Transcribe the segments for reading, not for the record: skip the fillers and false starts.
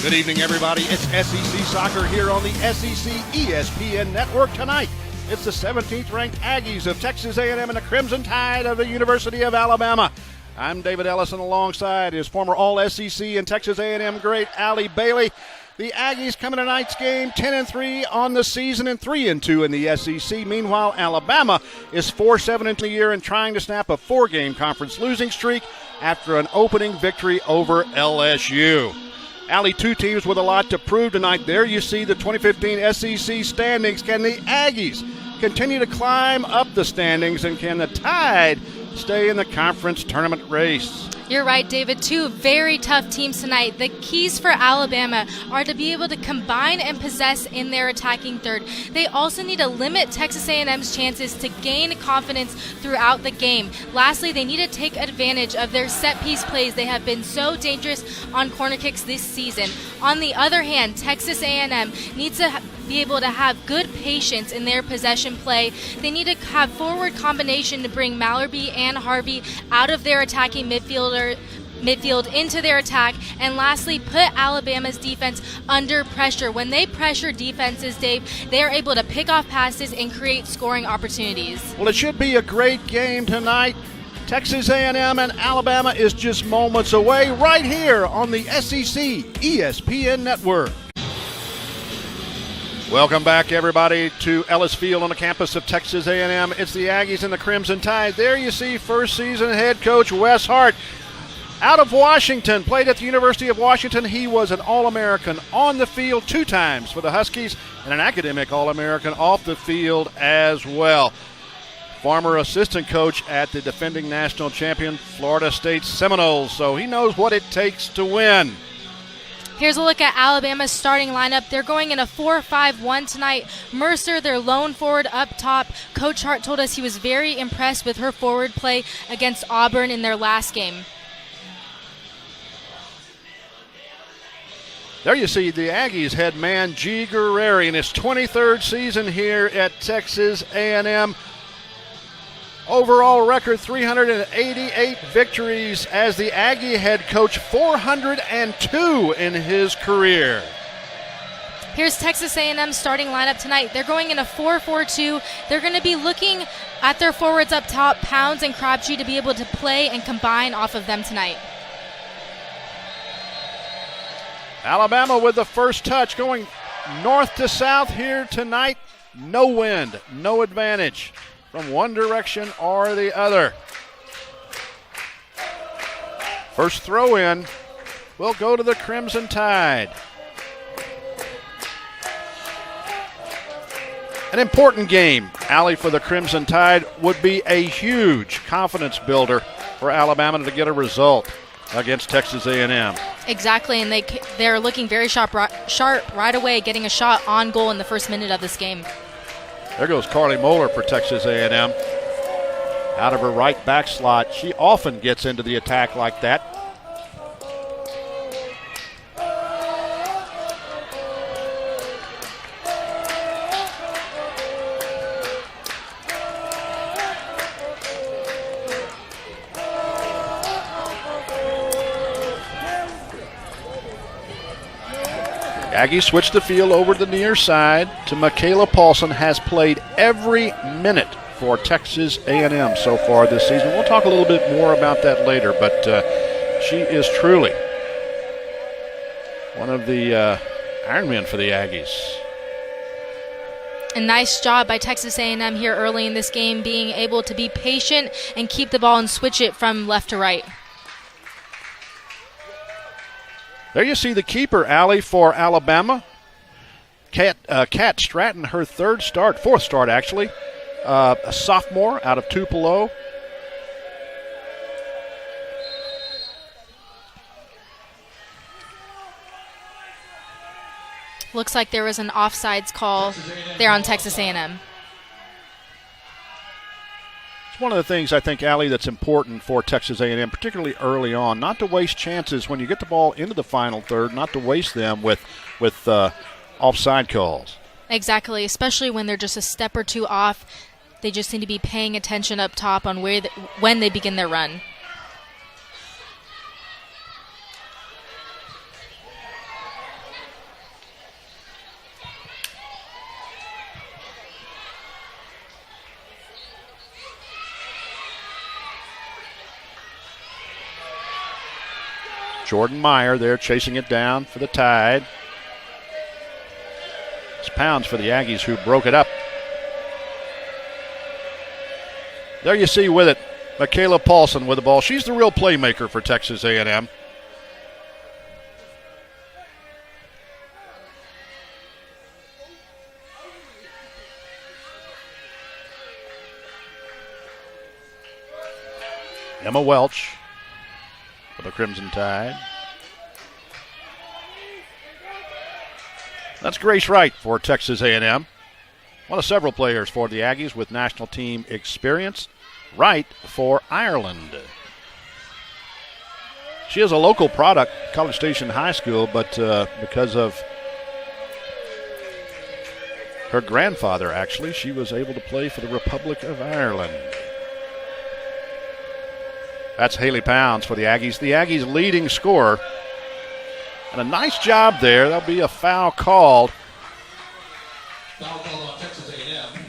Good evening, everybody. It's SEC Soccer here on the SEC ESPN Network tonight. It's the 17th-ranked Aggies of Texas A&M and the Crimson Tide of the University of Alabama. I'm David Ellison alongside his former All-SEC and Texas A&M great Allie Bailey. The Aggies come in tonight's game 10-3 on the season and 3-2 in the SEC. Meanwhile, Alabama is 4-7 into the year and trying to snap a four-game conference losing streak after an opening victory over LSU. Allie, two teams with a lot to prove tonight. There you see the 2015 SEC standings. Can the Aggies continue to climb up the standings, and can the Tide stay in the conference tournament race? You're right, David. Two very tough teams tonight. The keys for Alabama are to be able to combine and possess in their attacking third. They also need to limit Texas A&M's chances to gain confidence throughout the game. Lastly, they need to take advantage of their set-piece plays. They have been so dangerous on corner kicks this season. On the other hand, Texas A&M needs to be able to have good patience in their possession play. They need to have forward combination to bring Mallerby and Harvey out of their attacking midfield into their attack, and lastly, put Alabama's defense under pressure. When they pressure defenses, Dave, they are able to pick off passes and create scoring opportunities. Well, it should be a great game tonight. Texas A&M and Alabama is just moments away right here on the SEC ESPN Network. Welcome back, everybody, to Ellis Field on the campus of Texas A&M. It's the Aggies and the Crimson Tide. There you see first season head coach Wes Hart out of Washington, played at the University of Washington. He was an All-American on the field 2 times for the Huskies and an academic All-American off the field as well. Former assistant coach at the defending national champion Florida State Seminoles, so he knows what it takes to win. Here's a look at Alabama's starting lineup. They're going in a 4-5-1 tonight. Mercer, their lone forward up top. Coach Hart told us he was very impressed with her forward play against Auburn in their last game. There you see the Aggies head man G. Guerreri in his 23rd season here at Texas A&M. Overall record 388 victories as the Aggie head coach, 402 in his career. Here's Texas A&M's starting lineup tonight. They're going in a 4-4-2. They're going to be looking at their forwards up top, Pounds and Crabtree, to be able to play and combine off of them tonight. Alabama with the first touch, going north to south here tonight. No wind, no advantage from one direction or the other. First throw in will go to the Crimson Tide. An important game, Allie, for the Crimson Tide. Would be a huge confidence builder for Alabama to get a result against Texas A&M. Exactly, and they're looking very sharp right away, getting a shot on goal in the first minute of this game. There goes Carly Moeller for Texas A&M. Out of her right back slot. She often gets into the attack like that. Aggies switch the field over to the near side to Michaela Paulson. Has played every minute for Texas A&M so far this season. We'll talk a little bit more about that later, but she is truly one of the Ironmen for the Aggies. A nice job by Texas A&M here early in this game, being able to be patient and keep the ball and switch it from left to right. There you see the keeper, Allie, for Alabama. Kat Stratton, her fourth start actually. A sophomore out of Tupelo. Looks like there was an offsides call there on Texas A&M. One of the things I think, Allie, that's important for Texas A&M, particularly early on, not to waste chances when you get the ball into the final third, not to waste them with offside calls. Exactly, especially when they're just a step or two off. They just need to be paying attention up top on when they begin their run. Jordan Meyer there chasing it down for the Tide. It's Pounds for the Aggies who broke it up. There you see with it, Michaela Paulson with the ball. She's the real playmaker for Texas A&M. Emma Welch for the Crimson Tide. That's Grace Wright for Texas A&M. One of several players for the Aggies with national team experience. Wright for Ireland. She is a local product, College Station High School, but because of her grandfather, actually, she was able to play for the Republic of Ireland. That's Haley Pounds for the Aggies. The Aggies' leading scorer. And a nice job there. There'll be a foul called. Foul called on Texas A&M.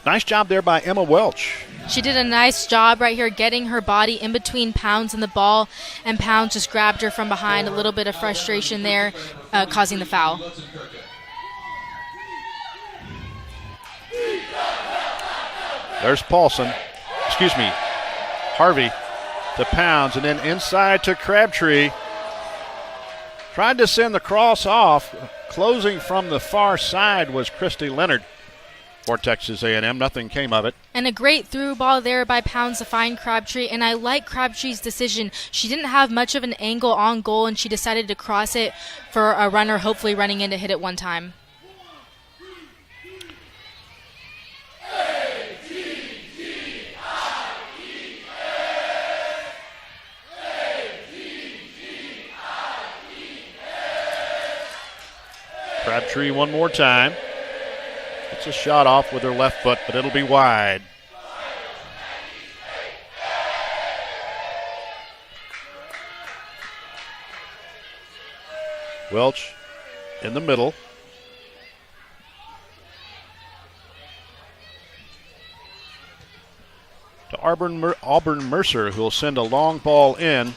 Nice job there by Emma Welch. She did a nice job right here getting her body in between Pounds and the ball, and Pounds just grabbed her from behind. A little bit of frustration there, causing the foul. There's Paulson. Harvey to Pounds, and then inside to Crabtree. Tried to send the cross off. Closing from the far side was Christy Leonard for Texas A&M. Nothing came of it. And a great through ball there by Pounds to find Crabtree, and I like Crabtree's decision. She didn't have much of an angle on goal, and she decided to cross it for a runner, hopefully running in to hit it one time. Crabtree one more time. It's a shot off with her left foot, but it'll be wide. Welch in the middle. To Auburn Mercer, who will send a long ball in.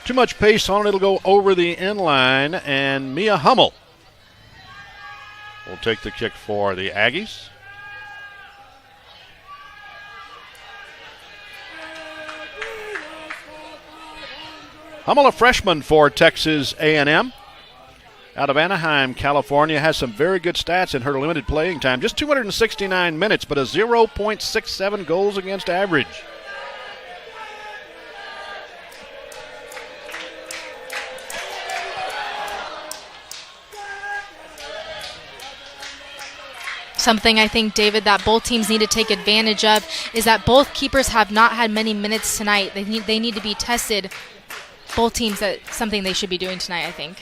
Too much pace on it. It'll go over the end line, and Mia Hummel will take the kick for the Aggies. Hummel, a freshman for Texas A&M. Out of Anaheim, California, has some very good stats in her limited playing time. Just 269 minutes, but a 0.67 goals against average. Something I think, David, that both teams need to take advantage of is that both keepers have not had many minutes tonight. They need to be tested. Both teams, that's something they should be doing tonight, I think.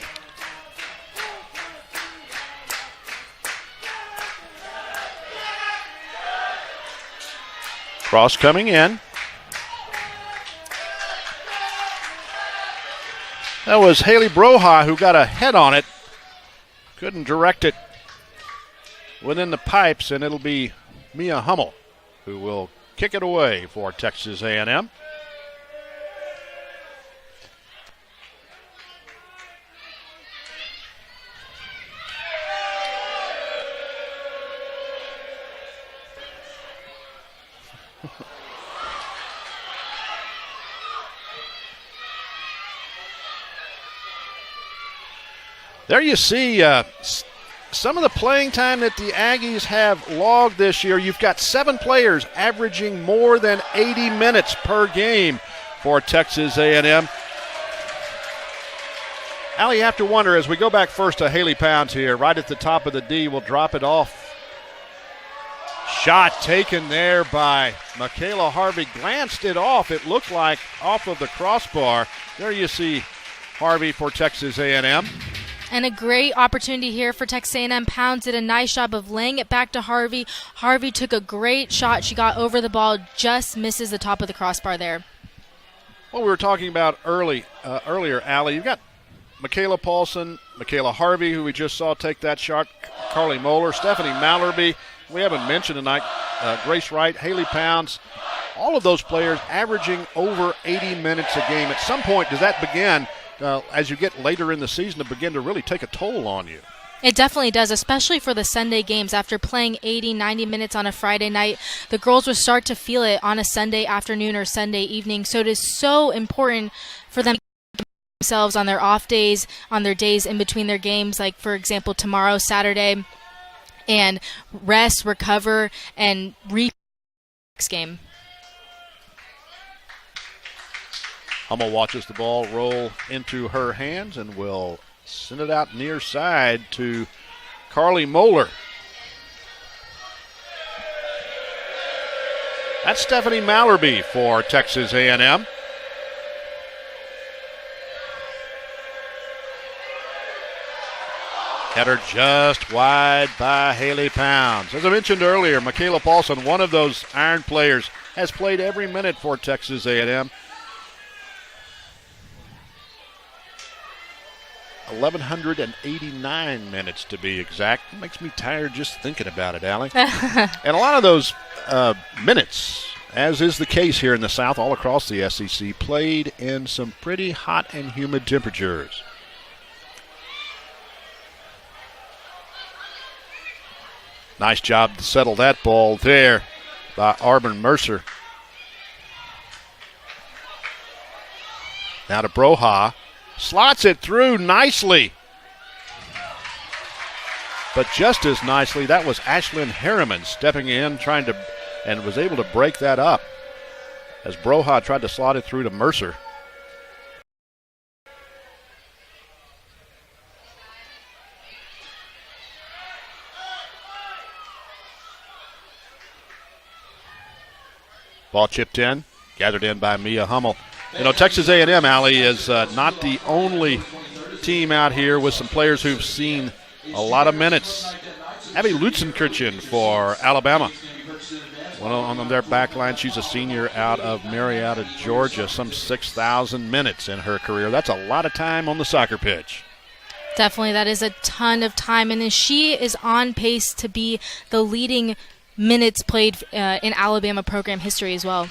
Cross coming in. That was Haley Broha who got a head on it. Couldn't direct it within the pipes, and it'll be Mia Hummel who will kick it away for Texas A&M. There you see some of the playing time that the Aggies have logged this year. You've got 7 players averaging more than 80 minutes per game for Texas A&M. Allie, you have to wonder, as we go back first to Haley Pounds here, right at the top of the D, we'll drop it off. Shot taken there by Michaela Harvey. Glanced it off. It looked like off of the crossbar. There you see Harvey for Texas A&M. And a great opportunity here for Texas A&M. Pounds did a nice job of laying it back to Harvey. Harvey took a great shot. She got over the ball, just misses the top of the crossbar there. Well, we were talking about earlier, Allie. You've got Michaela Paulson, Michaela Harvey, who we just saw take that shot, Carly Moeller, Stephanie Mallerby. We haven't mentioned tonight Grace Wright, Haley Pounds, all of those players averaging over 80 minutes a game. At some point, does that begin, as you get later in the season, to begin to really take a toll on you? It definitely does, especially for the Sunday games. After playing 80, 90 minutes on a Friday night, the girls will start to feel it on a Sunday afternoon or Sunday evening. So it is so important for them to keep themselves on their off days, on their days in between their games, like, for example, tomorrow, Saturday, and rest, recover, and repeat next game. Hummel watches the ball roll into her hands and will send it out near side to Carly Moeller. That's Stephanie Mallerby for Texas A&M. Header just wide by Haley Pounds. As I mentioned earlier, Michaela Paulson, one of those iron players, has played every minute for Texas A&M. 1,189 minutes to be exact. It makes me tired just thinking about it, Allie. And a lot of those minutes, as is the case here in the South, all across the SEC, played in some pretty hot and humid temperatures. Nice job to settle that ball there by Auburn Mercer. Now to Broha. Slots it through nicely. But just as nicely, that was Ashlyn Harriman stepping in, and was able to break that up as Broha tried to slot it through to Mercer. Ball chipped in, gathered in by Mia Hummel. You know, Texas A&M, Allie, is not the only team out here with some players who've seen a lot of minutes. Abby Lutzenkirchen for Alabama. One on their back line, she's a senior out of Marietta, Georgia. Some 6,000 minutes in her career. That's a lot of time on the soccer pitch. Definitely, that is a ton of time. And she is on pace to be the leading minutes played in Alabama program history as well.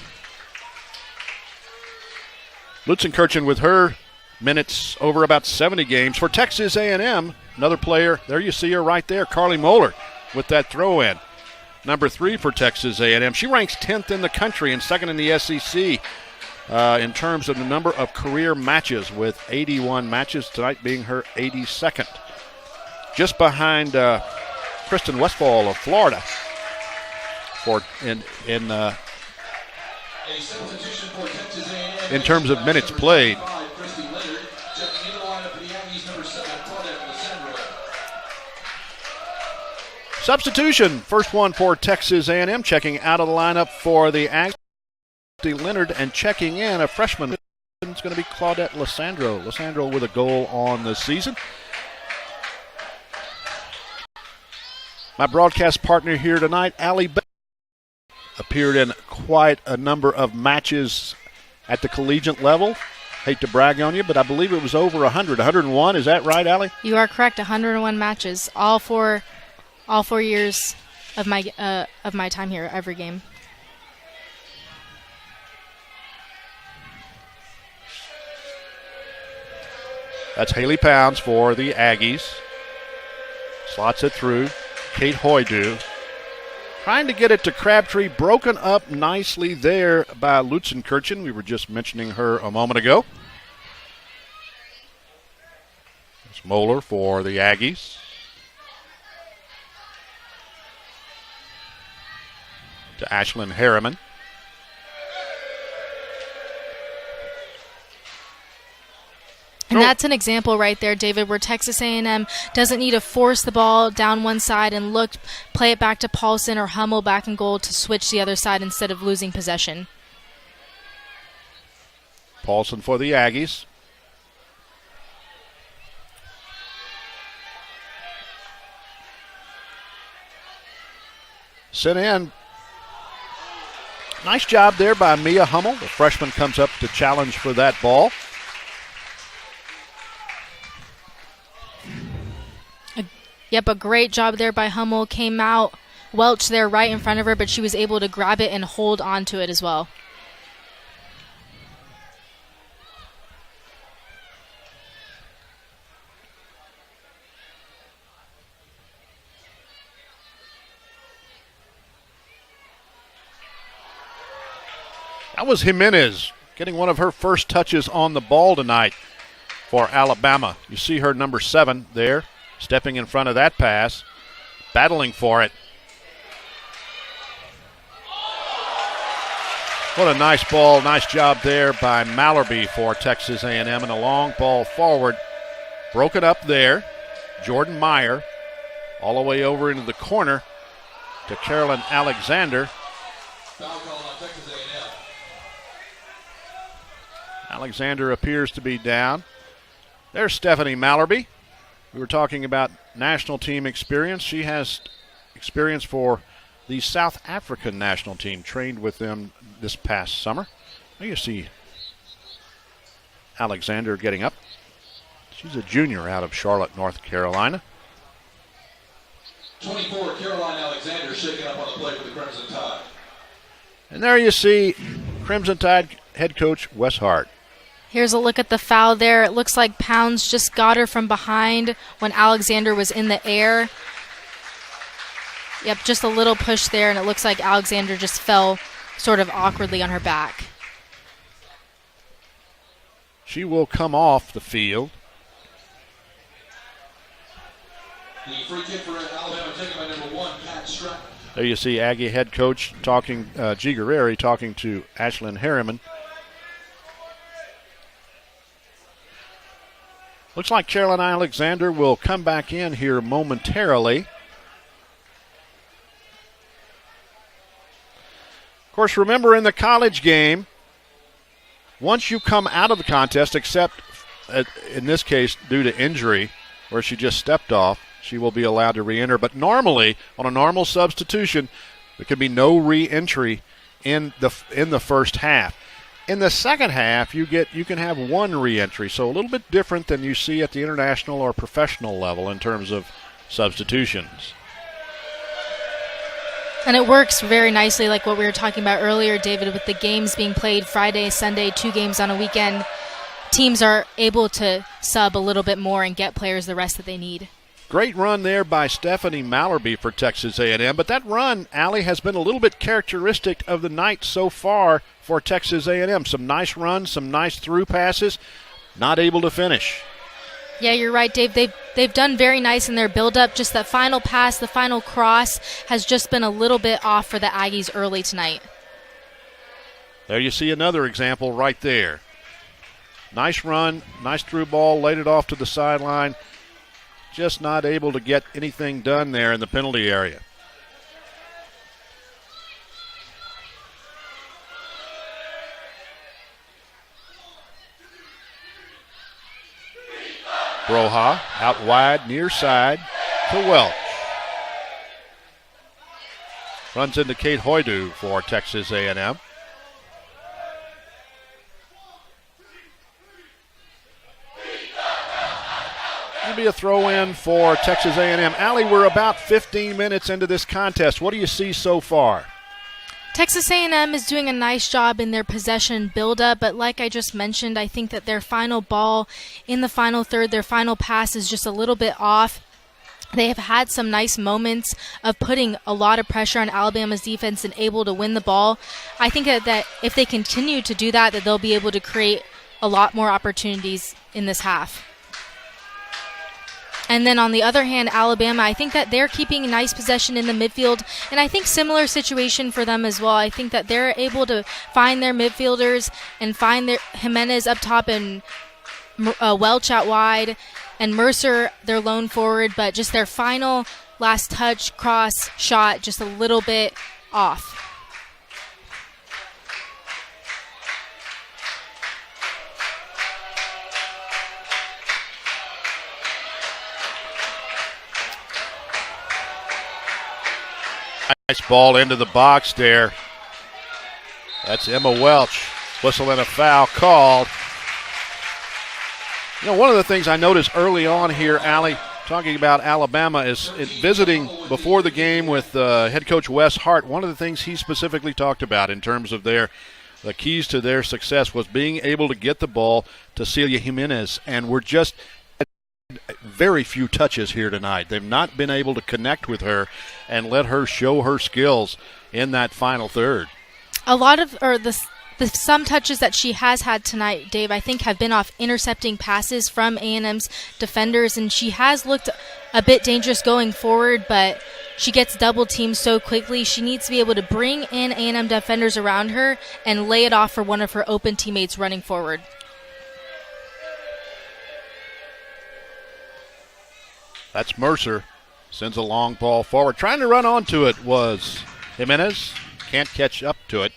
Lutzenkirchen with her minutes over about 70 games. For Texas A&M, another player, there you see her right there, Carly Moeller with that throw-in. Number 3 for Texas A&M. She ranks 10th in the country and second in the SEC in terms of the number of career matches, with 81 matches, tonight being her 82nd. Just behind Kristen Westphal of Florida in terms of minutes played. Substitution, first one for Texas A&M, checking out of the lineup for the Aggies, Leonard, and checking in a freshman. It's going to be Claudette Lissandro. Lissandro with a goal on the season. My broadcast partner here tonight, Allie Bell, appeared in quite a number of matches at the collegiate level. Hate to brag on you, but I believe it was over 100. 101, is that right, Allie? You are correct, 101 matches, all 4 years of my time here, every game. That's Haley Pounds for the Aggies. Slots it through. Kate Hoydu trying to get it to Crabtree, broken up nicely there by Lutzenkirchen. We were just mentioning her a moment ago. It's Moeller for the Aggies. To Ashlyn Harriman. And that's an example right there, David, where Texas A&M doesn't need to force the ball down one side and play it back to Paulson or Hummel back in goal to switch the other side instead of losing possession. Paulson for the Aggies. Sent in. Nice job there by Mia Hummel. The freshman comes up to challenge for that ball. Yep, a great job there by Hummel. Came out Welch there right in front of her, but she was able to grab it and hold on to it as well. That was Jimenez getting one of her first touches on the ball tonight for Alabama. You see her number 7 there, stepping in front of that pass, battling for it. What a nice ball, nice job there by Mallerby for Texas A&M, and a long ball forward. Broken up there. Jordan Meyer all the way over into the corner to Carolyn Alexander. Foul call on Texas A&M. Alexander appears to be down. There's Stephanie Mallerby. We were talking about national team experience. She has experience for the South African national team, trained with them this past summer. Now you see Alexander getting up. She's a junior out of Charlotte, North Carolina. 24, Caroline Alexander shaking up on the play for the Crimson Tide. And there you see Crimson Tide head coach Wes Hart. Here's a look at the foul there. It looks like Pounds just got her from behind when Alexander was in the air. Yep, just a little push there, and it looks like Alexander just fell sort of awkwardly on her back. She will come off the field. The free kick for Alabama taken by number 1, Pat Stratton. There you see Aggie head coach talking, G. Guerreri talking to Ashlyn Harriman. Looks like Caroline Alexander will come back in here momentarily. Of course, remember in the college game, once you come out of the contest, except in this case due to injury, where she just stepped off, she will be allowed to re-enter. But normally, on a normal substitution, there can be no re-entry in the first half. In the second half, you can have one re-entry, so a little bit different than you see at the international or professional level in terms of substitutions. And it works very nicely, like what we were talking about earlier, David, with the games being played Friday, Sunday, 2 games on a weekend. Teams are able to sub a little bit more and get players the rest that they need. Great run there by Stephanie Mallerby for Texas A&M, but that run, Allie, has been a little bit characteristic of the night so far for Texas A&M. Some nice runs, some nice through passes, not able to finish. Yeah, you're right, Dave. They've done very nice in their build-up. Just that final pass, the final cross, has just been a little bit off for the Aggies early tonight. There you see another example right there. Nice run, nice through ball, laid it off to the sideline. Just not able to get anything done there in the penalty area. Broha out wide, near side to Welch. Runs into Kate Hoydu for Texas A&M. It'll be a throw-in for Texas A&M. Allie, we're about 15 minutes into this contest. What do you see so far? Texas A&M is doing a nice job in their possession build-up, but like I just mentioned, I think that their final ball in the final third, their final pass is just a little bit off. They have had some nice moments of putting a lot of pressure on Alabama's defense and able to win the ball. I think that if they continue to do that they'll be able to create a lot more opportunities in this half. And then on the other hand, Alabama, I think that they're keeping nice possession in the midfield, and I think similar situation for them as well. I think that they're able to find their midfielders and find their Jimenez up top and Welch out wide, and Mercer, their lone forward, but just their final last touch, cross, shot, just a little bit off. Nice ball into the box there. That's Emma Welch whistling a foul called. You know, one of the things I noticed early on here, Allie, talking about Alabama is visiting before the game with head coach Wes Hart. One of the things he specifically talked about in terms of the keys to their success was being able to get the ball to Celia Jimenez, and we're just very few touches here tonight. They've not been able to connect with her and let her show her skills in that final third. A lot of some touches that she has had tonight, Dave, I think have been off intercepting passes from A&M's defenders, and she has looked a bit dangerous going forward, but she gets double teamed so quickly. She needs to be able to bring in A&M defenders around her and lay it off for one of her open teammates running forward. That's Mercer. Sends a long ball forward. Trying to run onto it was Jimenez. Can't catch up to it.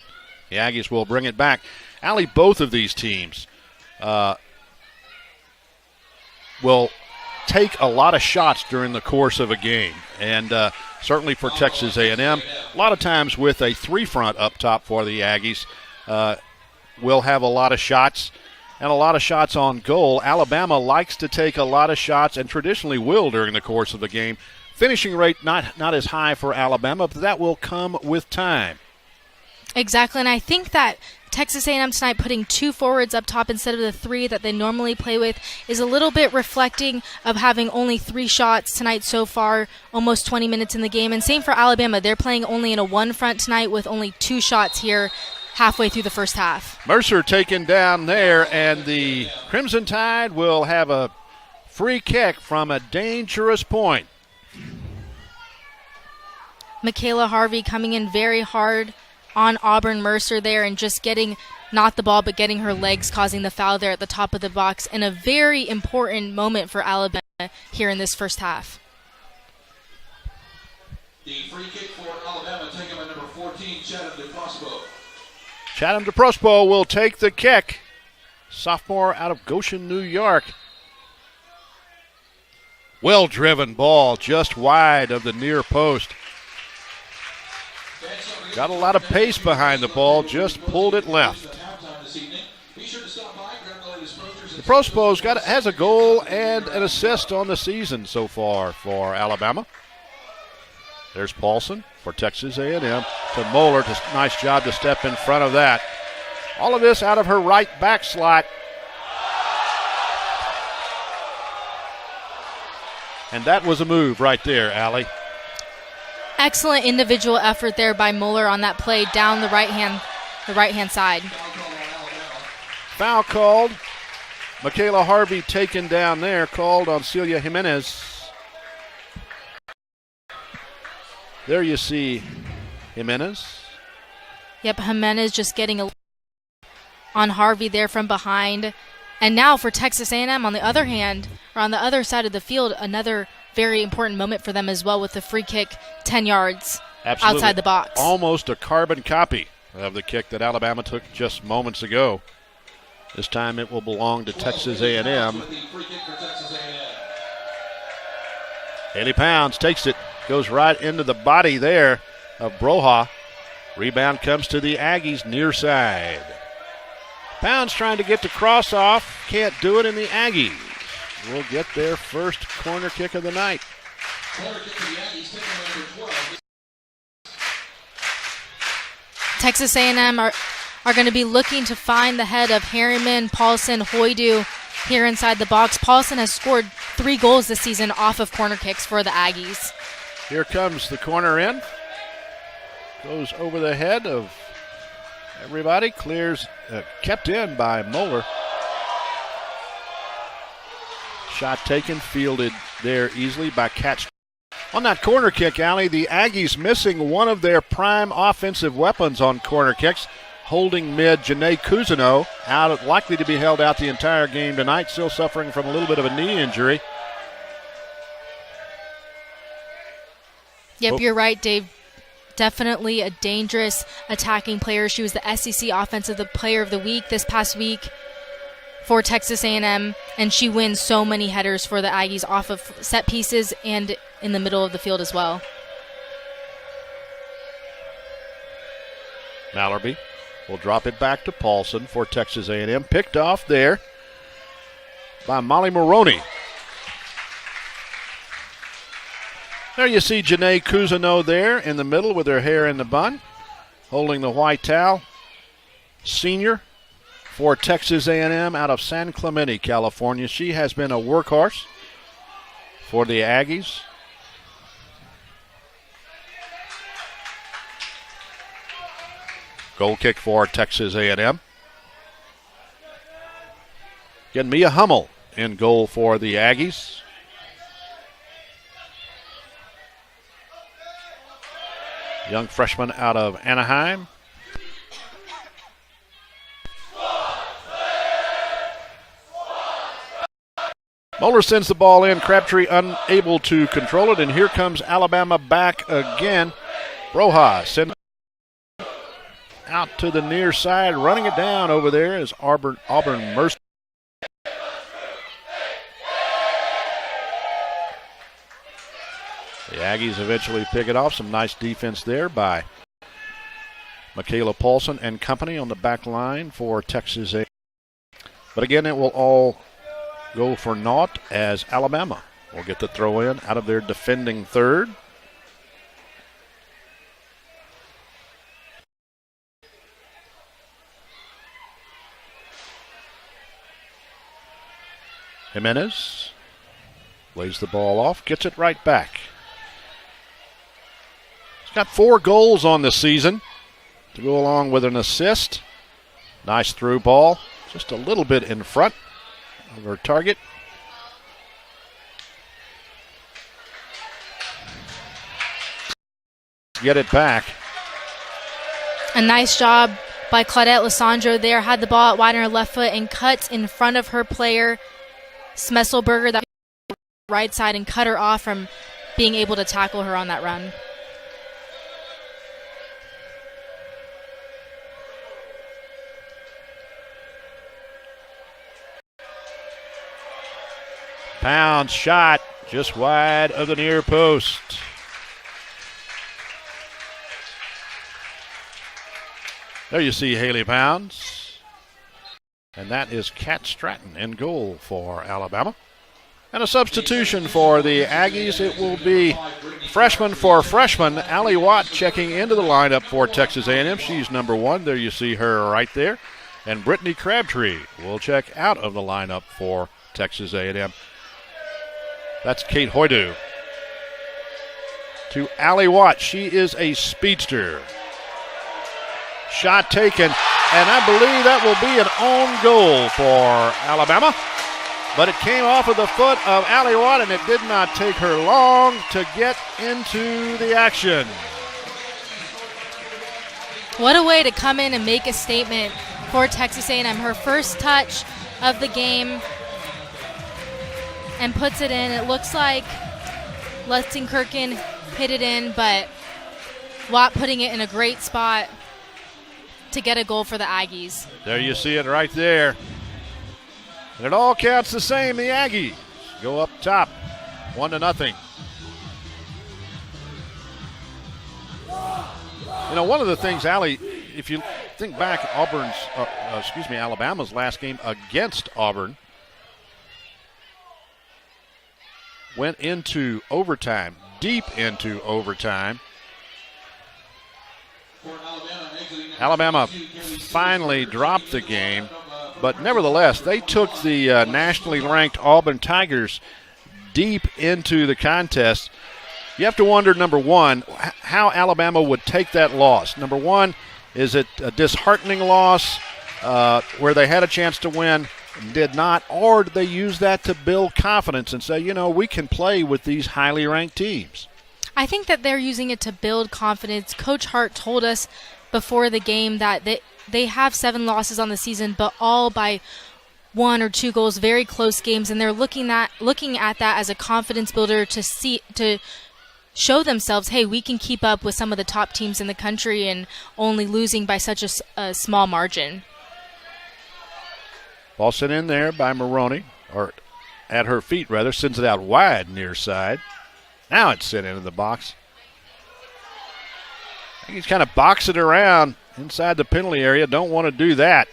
The Aggies will bring it back. Allie, both of these teams will take a lot of shots during the course of a game. And certainly for Texas A&M, a lot of times with a three-front up top for the Aggies, will have a lot of shots. And a lot of shots on goal. Alabama likes to take a lot of shots and traditionally will during the course of the game. Finishing rate not as high for Alabama, but that will come with time. Exactly, and I think that Texas A&M tonight putting two forwards up top instead of the three that they normally play with is a little bit reflecting of having only 3 shots tonight so far, almost 20 minutes in the game. And same for Alabama. They're playing only in a one front tonight with only 2 shots here halfway through the first half. Mercer taken down there, and the Crimson Tide will have a free kick from a dangerous point. Michaela Harvey coming in very hard on Auburn Mercer there and just getting not the ball but getting her legs, causing the foul there at the top of the box, and a very important moment for Alabama here in this first half. The free kick for Alabama taken by number 14, Chatham DeProspo. Chatham DeProspo will take the kick. Sophomore out of Goshen, New York. Well-driven ball just wide of the near post. Got a lot of pace behind the ball, just pulled it left. DeProspo's has a goal and an assist on the season so far for Alabama. There's Paulson for Texas A&M to Moeller. Nice job to step in front of that. All of this out of her right back slot. And that was a move right there, Allie. Excellent individual effort there by Moeller on that play down the right hand side. Foul called. Michaela Harvey taken down there, called on Celia Jimenez. There you see Jimenez. Yep, Jimenez just getting on Harvey there from behind. And now for Texas A&M on the other hand, or on the other side of the field, another very important moment for them as well with the free kick 10 yards outside the box. Almost a carbon copy of the kick that Alabama took just moments ago. This time it will belong to Texas A&M. Haley Pounds takes it, goes right into the body there of Broha. Rebound comes to the Aggies near side. Pounds trying to get the cross off, can't do it, and the Aggies will get their first corner kick of the night. Texas A&M are going to be looking to find the head of Harriman, Paulson, Hoydu here inside the box. Paulson has scored 3 goals this season off of corner kicks for the Aggies. Here comes the corner in. Goes over the head of everybody. Clears, kept in by Moeller. Shot taken, fielded there easily by Kat. On that corner kick, Allie, the Aggies missing one of their prime offensive weapons on corner kicks. Holding mid, Janae Cousineau, out, likely to be held out the entire game tonight, still suffering from a little bit of a knee injury. Yep, You're right, Dave. Definitely a dangerous attacking player. She was the SEC Offensive Player of the Week this past week for Texas A&M, and she wins so many headers for the Aggies off of set pieces and in the middle of the field as well. Mallerby will drop it back to Paulson for Texas A&M. Picked off there by Molly Maroney. There you see Janae Cousineau there in the middle with her hair in the bun, holding the white towel. Senior for Texas A&M out of San Clemente, California. She has been a workhorse for the Aggies. Goal kick for Texas A&M. Again, Mia Hummel in goal for the Aggies. Young freshman out of Anaheim. Moeller sends the ball in. Crabtree unable to control it, and here comes Alabama back again. Broha sends out to the near side. Running it down over there is Auburn Mercer. The Aggies eventually pick it off. Some nice defense there by Michaela Paulson and company on the back line for Texas A. But again, it will all go for naught as Alabama will get the throw in out of their defending third. Jimenez lays the ball off, gets it right back. He's got 4 goals on the season to go along with an assist. Nice through ball, just a little bit in front of her target. Get it back. A nice job by Claudette Lissandro there. Had the ball out wide on her left foot and cuts in front of her player, Smesselberger, that right side, and cut her off from being able to tackle her on that run. Pound shot just wide of the near post. There you see Haley Pounds. And that is Kat Stratton in goal for Alabama. And a substitution for the Aggies. It will be freshman for freshman. Allie Watt checking into the lineup for Texas A&M. She's number 1. There you see her right there. And Brittany Crabtree will check out of the lineup for Texas A&M. That's Kate Hoydu. To Allie Watt. She is a speedster. Shot taken, and I believe that will be an own goal for Alabama. But it came off of the foot of Allie Watt, and it did not take her long to get into the action. What a way to come in and make a statement for Texas A&M. Her first touch of the game, and puts it in. It looks like Lutzenkirchen hit it in, but Watt putting it in a great spot to get a goal for the Aggies. There you see it right there. And it all counts the same. The Aggies go up top, 1-0. You know, one of the things, Allie, if you think back, Alabama's last game against Auburn went into overtime, deep into overtime. Alabama finally dropped the game, but nevertheless, they took the nationally ranked Auburn Tigers deep into the contest. You have to wonder, number one, how Alabama would take that loss. Number one, is it a disheartening loss where they had a chance to win and did not, or did they use that to build confidence and say, you know, we can play with these highly ranked teams? I think that they're using it to build confidence. Coach Hart told us before the game that they have 7 losses on the season, but all by 1 or 2 goals, very close games, and they're looking at that as a confidence builder to show themselves, hey, we can keep up with some of the top teams in the country and only losing by such a small margin. Ball sent in there by Maroney, or at her feet rather, sends it out wide near side. Now it's sent into the box. I think he's kind of boxing around inside the penalty area. Don't want to do that.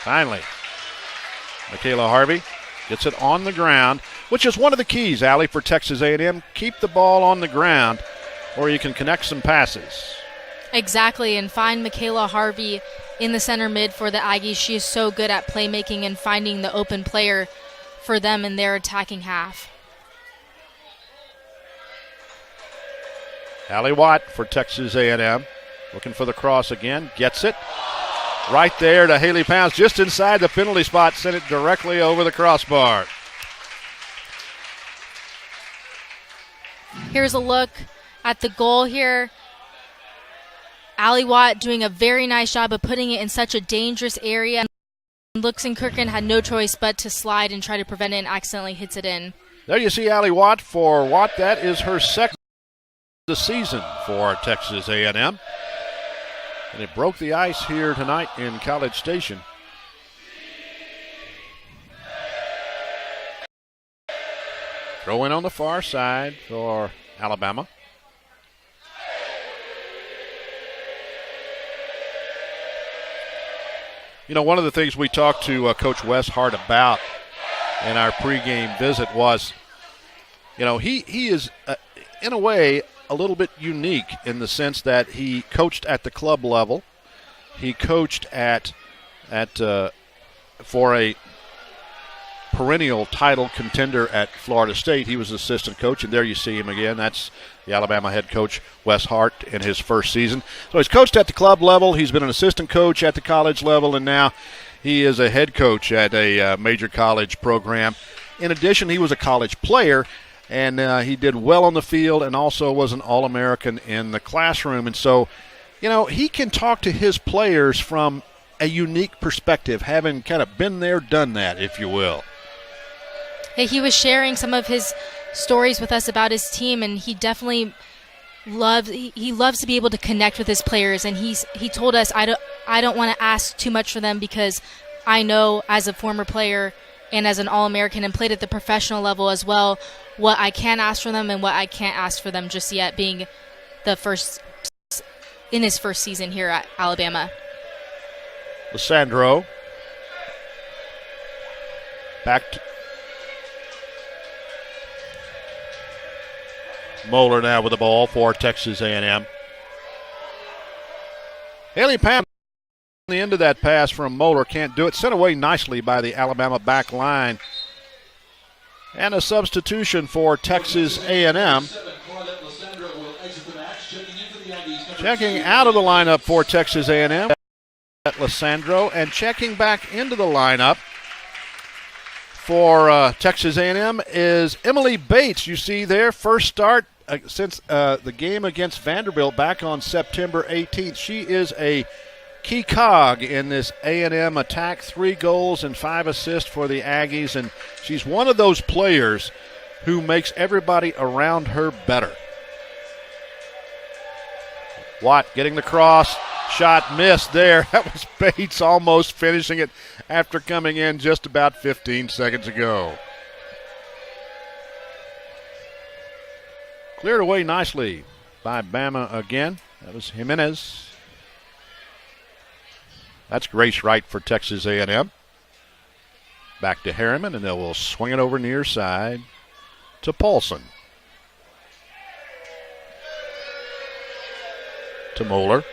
Finally, Michaela Harvey gets it on the ground. which is one of the keys, Allie, for Texas A&M. Keep the ball on the ground, or you can connect some passes. Exactly, and find Michaela Harvey in the center mid for the Aggies. She is so good at playmaking and finding the open player for them in their attacking half. Allie Watt for Texas A&M. Looking for the cross again. Gets it. Right there to Haley Pounds, just inside the penalty spot. Sent it directly over the crossbar. Here's a look at the goal here. Allie Watt doing a very nice job of putting it in such a dangerous area. Luxenkirchen had no choice but to slide and try to prevent it and accidentally hits it in. There you see Allie Watt. For Watt, that is her second of the season for Texas A&M. And it broke the ice here tonight in College Station. Throw in on the far side for Alabama. You know, one of the things we talked to Coach Wes Hart about in our pregame visit was, you know, he is, in a way, a little bit unique in the sense that he coached at the club level. He coached for a perennial title contender at Florida State. He was assistant coach, and there you see him again. That's the Alabama head coach, Wes Hart, in his first season. So he's coached at the club level. He's been an assistant coach at the college level, and now he is a head coach at a major college program. In addition, he was a college player, and he did well on the field and also was an All-American in the classroom. And so, you know, he can talk to his players from a unique perspective, having kind of been there, done that, if you will. Hey, he was sharing some of his stories with us about his team, and he definitely loves to be able to connect with his players. And he told us, I don't want to ask too much for them because I know as a former player and as an All-American and played at the professional level as well, what I can ask for them and what I can't ask for them just yet, being in his first season here at Alabama. Lissandro. Back to Moeller now with the ball for Texas A&M. Haley Pam on the end of that pass from Moeller, can't do it. Sent away nicely by the Alabama back line. And a substitution for Texas A&M. Checking out of the lineup for Texas A&M. Lissandro, and checking back into the lineup for Texas A&M is Emily Bates. You see there, first start since the game against Vanderbilt back on September 18th. She is a key cog in this A&M attack. 3 goals and 5 assists for the Aggies, and she's one of those players who makes everybody around her better. Watt getting the cross. Shot missed there. That was Bates almost finishing it after coming in just about 15 seconds ago. Cleared away nicely by Bama again. That was Jimenez. That's Grace Wright for Texas A&M. Back to Harriman, and they will swing it over near side to Paulson. To Moeller.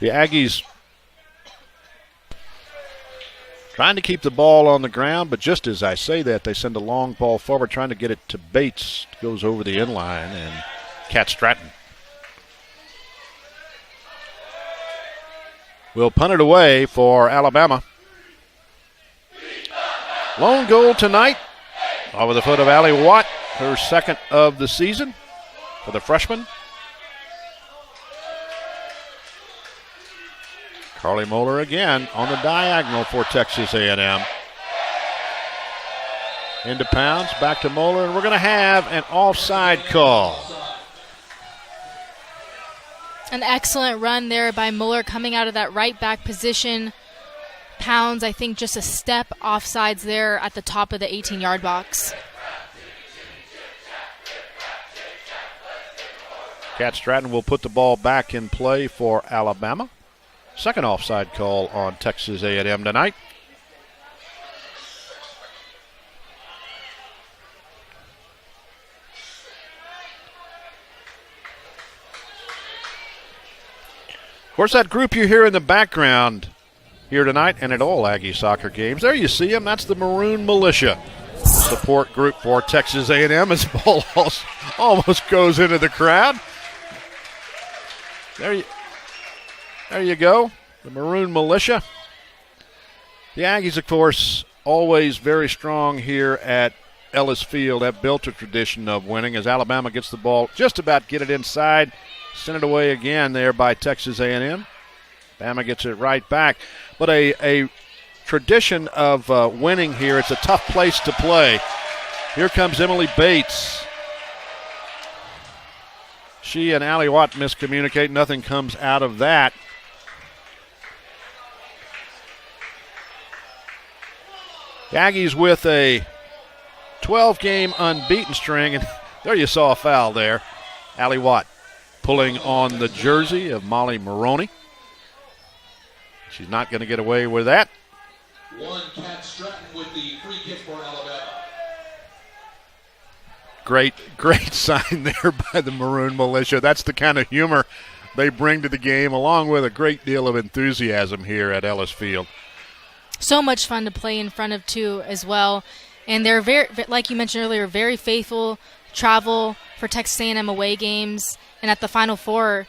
The Aggies trying to keep the ball on the ground, but just as I say that, they send a long ball forward, trying to get it to Bates. Goes over the inline, and Kat Stratton will punt it away for Alabama. Lone goal tonight over the foot of Allie Watt, her second of the season for the freshman. Carly Moeller again on the diagonal for Texas A&M. Into Pounds, back to Moeller, and we're going to have an offside call. An excellent run there by Moeller coming out of that right back position. Pounds, I think, just a step offsides there at the top of the 18-yard box. Kat Stratton will put the ball back in play for Alabama. Second offside call on Texas A&M tonight. Of course, that group you hear in the background here tonight and at all Aggie soccer games, there you see them. That's the Maroon Militia support group for Texas A&M as the ball almost goes into the crowd. There you go, the Maroon Militia. The Aggies, of course, always very strong here at Ellis Field, have built a tradition of winning as Alabama gets the ball, just about get it inside. Sent it away again there by Texas A&M. Bama gets it right back. But a tradition of winning here. It's a tough place to play. Here comes Emily Bates. She and Allie Watt miscommunicate. Nothing comes out of that. The Aggies with a 12-game unbeaten string. And there you saw a foul there. Allie Watt pulling on the jersey of Molly Maroney. She's not going to get away with that. Kat Stratton with the free kick for Alabama. Great sign there by the Maroon Militia. That's the kind of humor they bring to the game, along with a great deal of enthusiasm here at Ellis Field. So much fun to play in front of, too, as well. And they're very, like you mentioned earlier, very faithful travel for Texas A&M away games. And at the Final Four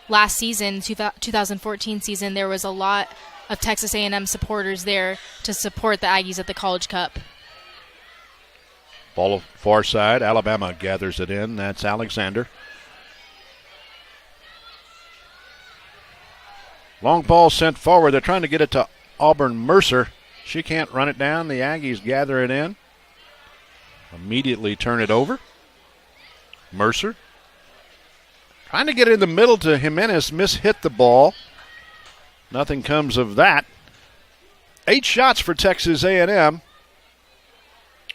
last season, 2014 season, there was a lot of Texas A&M supporters there to support the Aggies at the College Cup. Ball far side. Alabama gathers it in. That's Alexander. Long ball sent forward. They're trying to get it to Auburn Mercer. She can't run it down. The Aggies gather it in. Immediately turn it over. Mercer trying to get it in the middle to Jimenez. Hit the ball. Nothing comes of that. 8 shots for Texas A&M.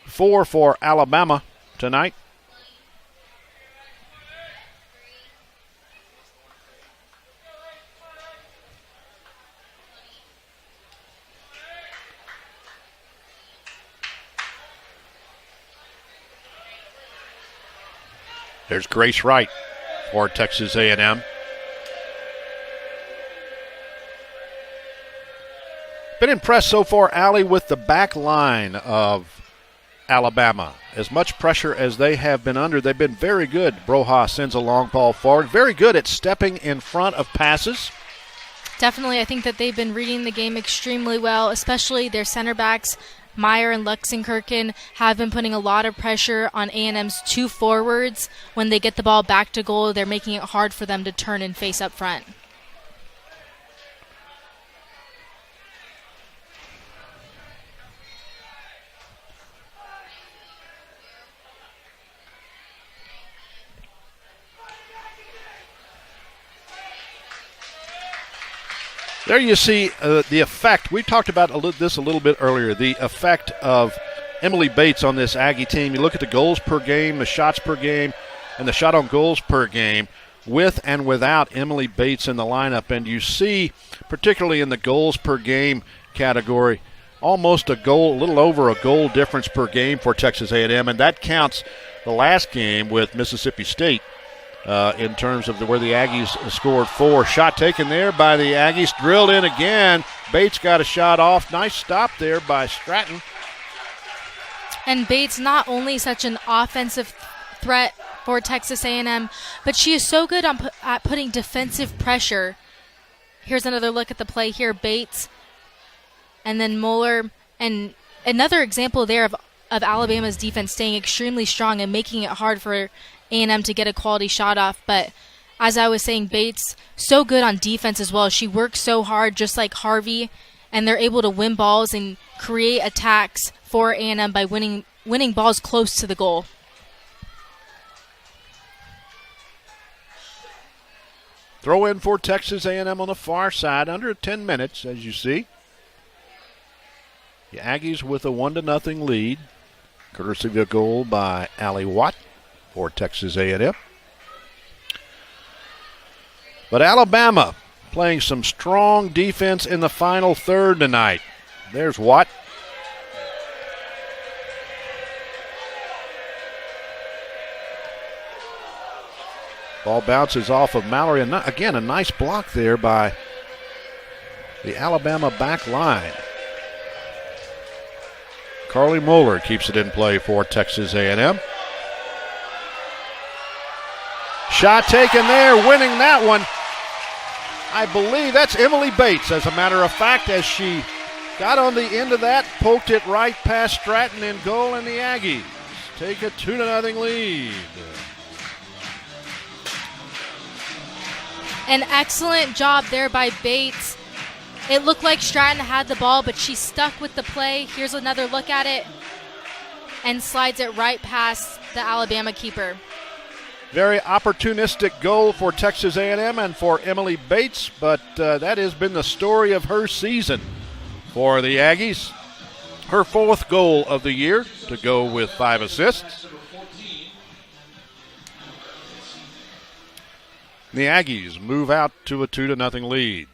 4 for Alabama tonight. There's Grace Wright for Texas A&M. Been impressed so far, Allie, with the back line of Alabama. As much pressure as they have been under, they've been very good. Broha sends a long ball forward. Very good at stepping in front of passes. Definitely, I think that they've been reading the game extremely well, especially their center backs. Meyer and Luxenkirchen have been putting a lot of pressure on A&M's 2 forwards. When they get the ball back to goal, they're making it hard for them to turn and face up front. There you see the effect. We talked about this a little bit earlier, the effect of Emily Bates on this Aggie team. You look at the goals per game, the shots per game, and the shot on goals per game with and without Emily Bates in the lineup. And you see, particularly in the goals per game category, almost a little over a goal difference per game for Texas A&M, and that counts the last game with Mississippi State. In terms of where the Aggies scored 4. Shot taken there by the Aggies. Drilled in again. Bates got a shot off. Nice stop there by Stratton. And Bates not only such an offensive threat for Texas A&M, but she is so good at putting defensive pressure. Here's another look at the play here. Bates and then Mueller. And another example there of Alabama's defense staying extremely strong and making it hard for A&M to get a quality shot off. But as I was saying, Bates so good on defense as well. She works so hard, just like Harvey, and they're able to win balls and create attacks for A&M by winning balls close to the goal. Throw in for Texas A&M on the far side, under 10 minutes, as you see. The Aggies with a 1-0 lead, courtesy of a goal by Allie Watt for Texas A&M. But Alabama playing some strong defense in the final third tonight. There's Watt. Ball bounces off of Mallory. And again, a nice block there by the Alabama back line. Carly Moeller keeps it in play for Texas A&M. Shot taken there, winning that one. I believe that's Emily Bates, as a matter of fact, as she got on the end of that, poked it right past Stratton in goal, and the Aggies take a 2-0 lead. An excellent job there by Bates. It looked like Stratton had the ball, but she stuck with the play. Here's another look at it, and slides it right past the Alabama keeper. Very opportunistic goal for Texas A&M and for Emily Bates, but that has been the story of her season for the Aggies. Her 4th goal of the year to go with 5 assists. The Aggies move out to a 2-0 lead.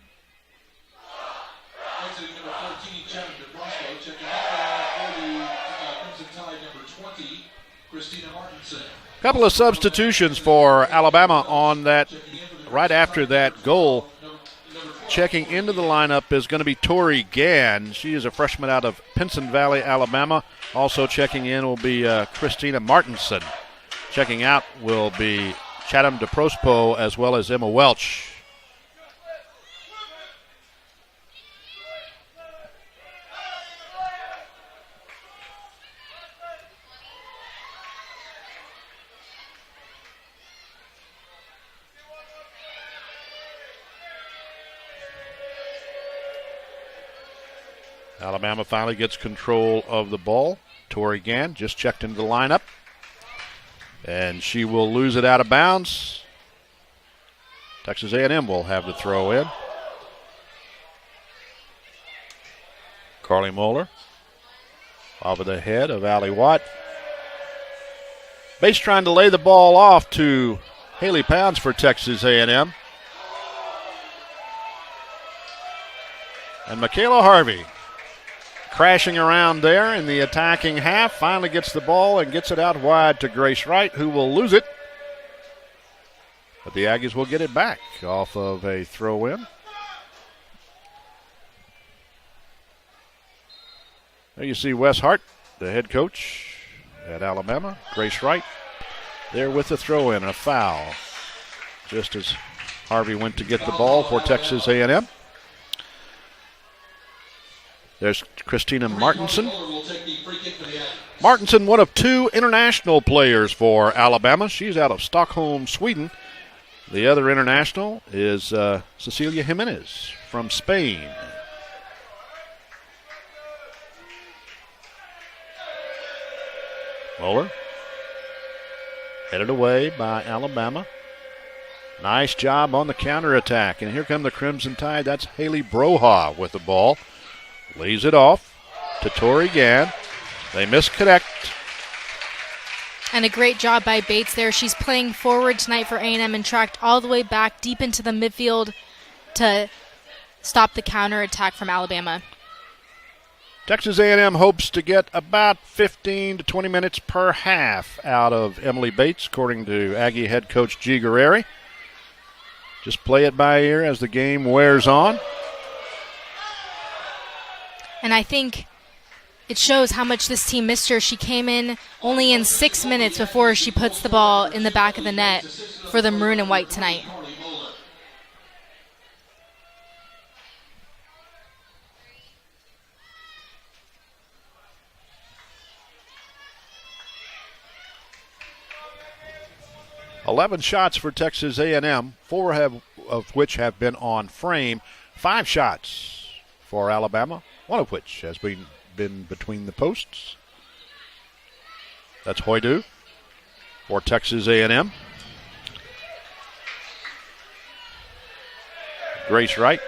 A couple of substitutions for Alabama on that right after that goal. Checking into the lineup is going to be Tori Gann. She is a freshman out of Pinson Valley, Alabama. Also checking in will be Christina Martinson. Checking out will be Chatham DeProspo as well as Emma Welch. Alabama finally gets control of the ball. Tori Gann just checked into the lineup. And she will lose it out of bounds. Texas A&M will have the throw in. Carly Moeller over the head of Allie Watt. Bates trying to lay the ball off to Haley Pounds for Texas A&M. And Michaela Harvey crashing around there in the attacking half. Finally gets the ball and gets it out wide to Grace Wright, who will lose it. But the Aggies will get it back off of a throw-in. There you see Wes Hart, the head coach at Alabama. Grace Wright there with the throw-in, a foul. Just as Harvey went to get the ball for Texas A&M. There's Christina Martinson. Martinson, one of 2 international players for Alabama. She's out of Stockholm, Sweden. The other international is Cecilia Jimenez from Spain. Moeller headed away by Alabama. Nice job on the counterattack. And here come the Crimson Tide. That's Haley Broha with the ball. Lays it off to Tori Gann. They misconnect. And a great job by Bates there. She's playing forward tonight for A&M and tracked all the way back deep into the midfield to stop the counterattack from Alabama. Texas A&M hopes to get about 15 to 20 minutes per half out of Emily Bates, according to Aggie head coach G. Guerreri. Just play it by ear as the game wears on. And I think it shows how much this team missed her. She came in only in 6 minutes before she puts the ball in the back of the net for the maroon and white tonight. "11 shots for Texas A&M, 4 of which have been on frame. 5 shots for Alabama, 1 of which has been between the posts. That's Hoydu for Texas A&M. Grace Wright.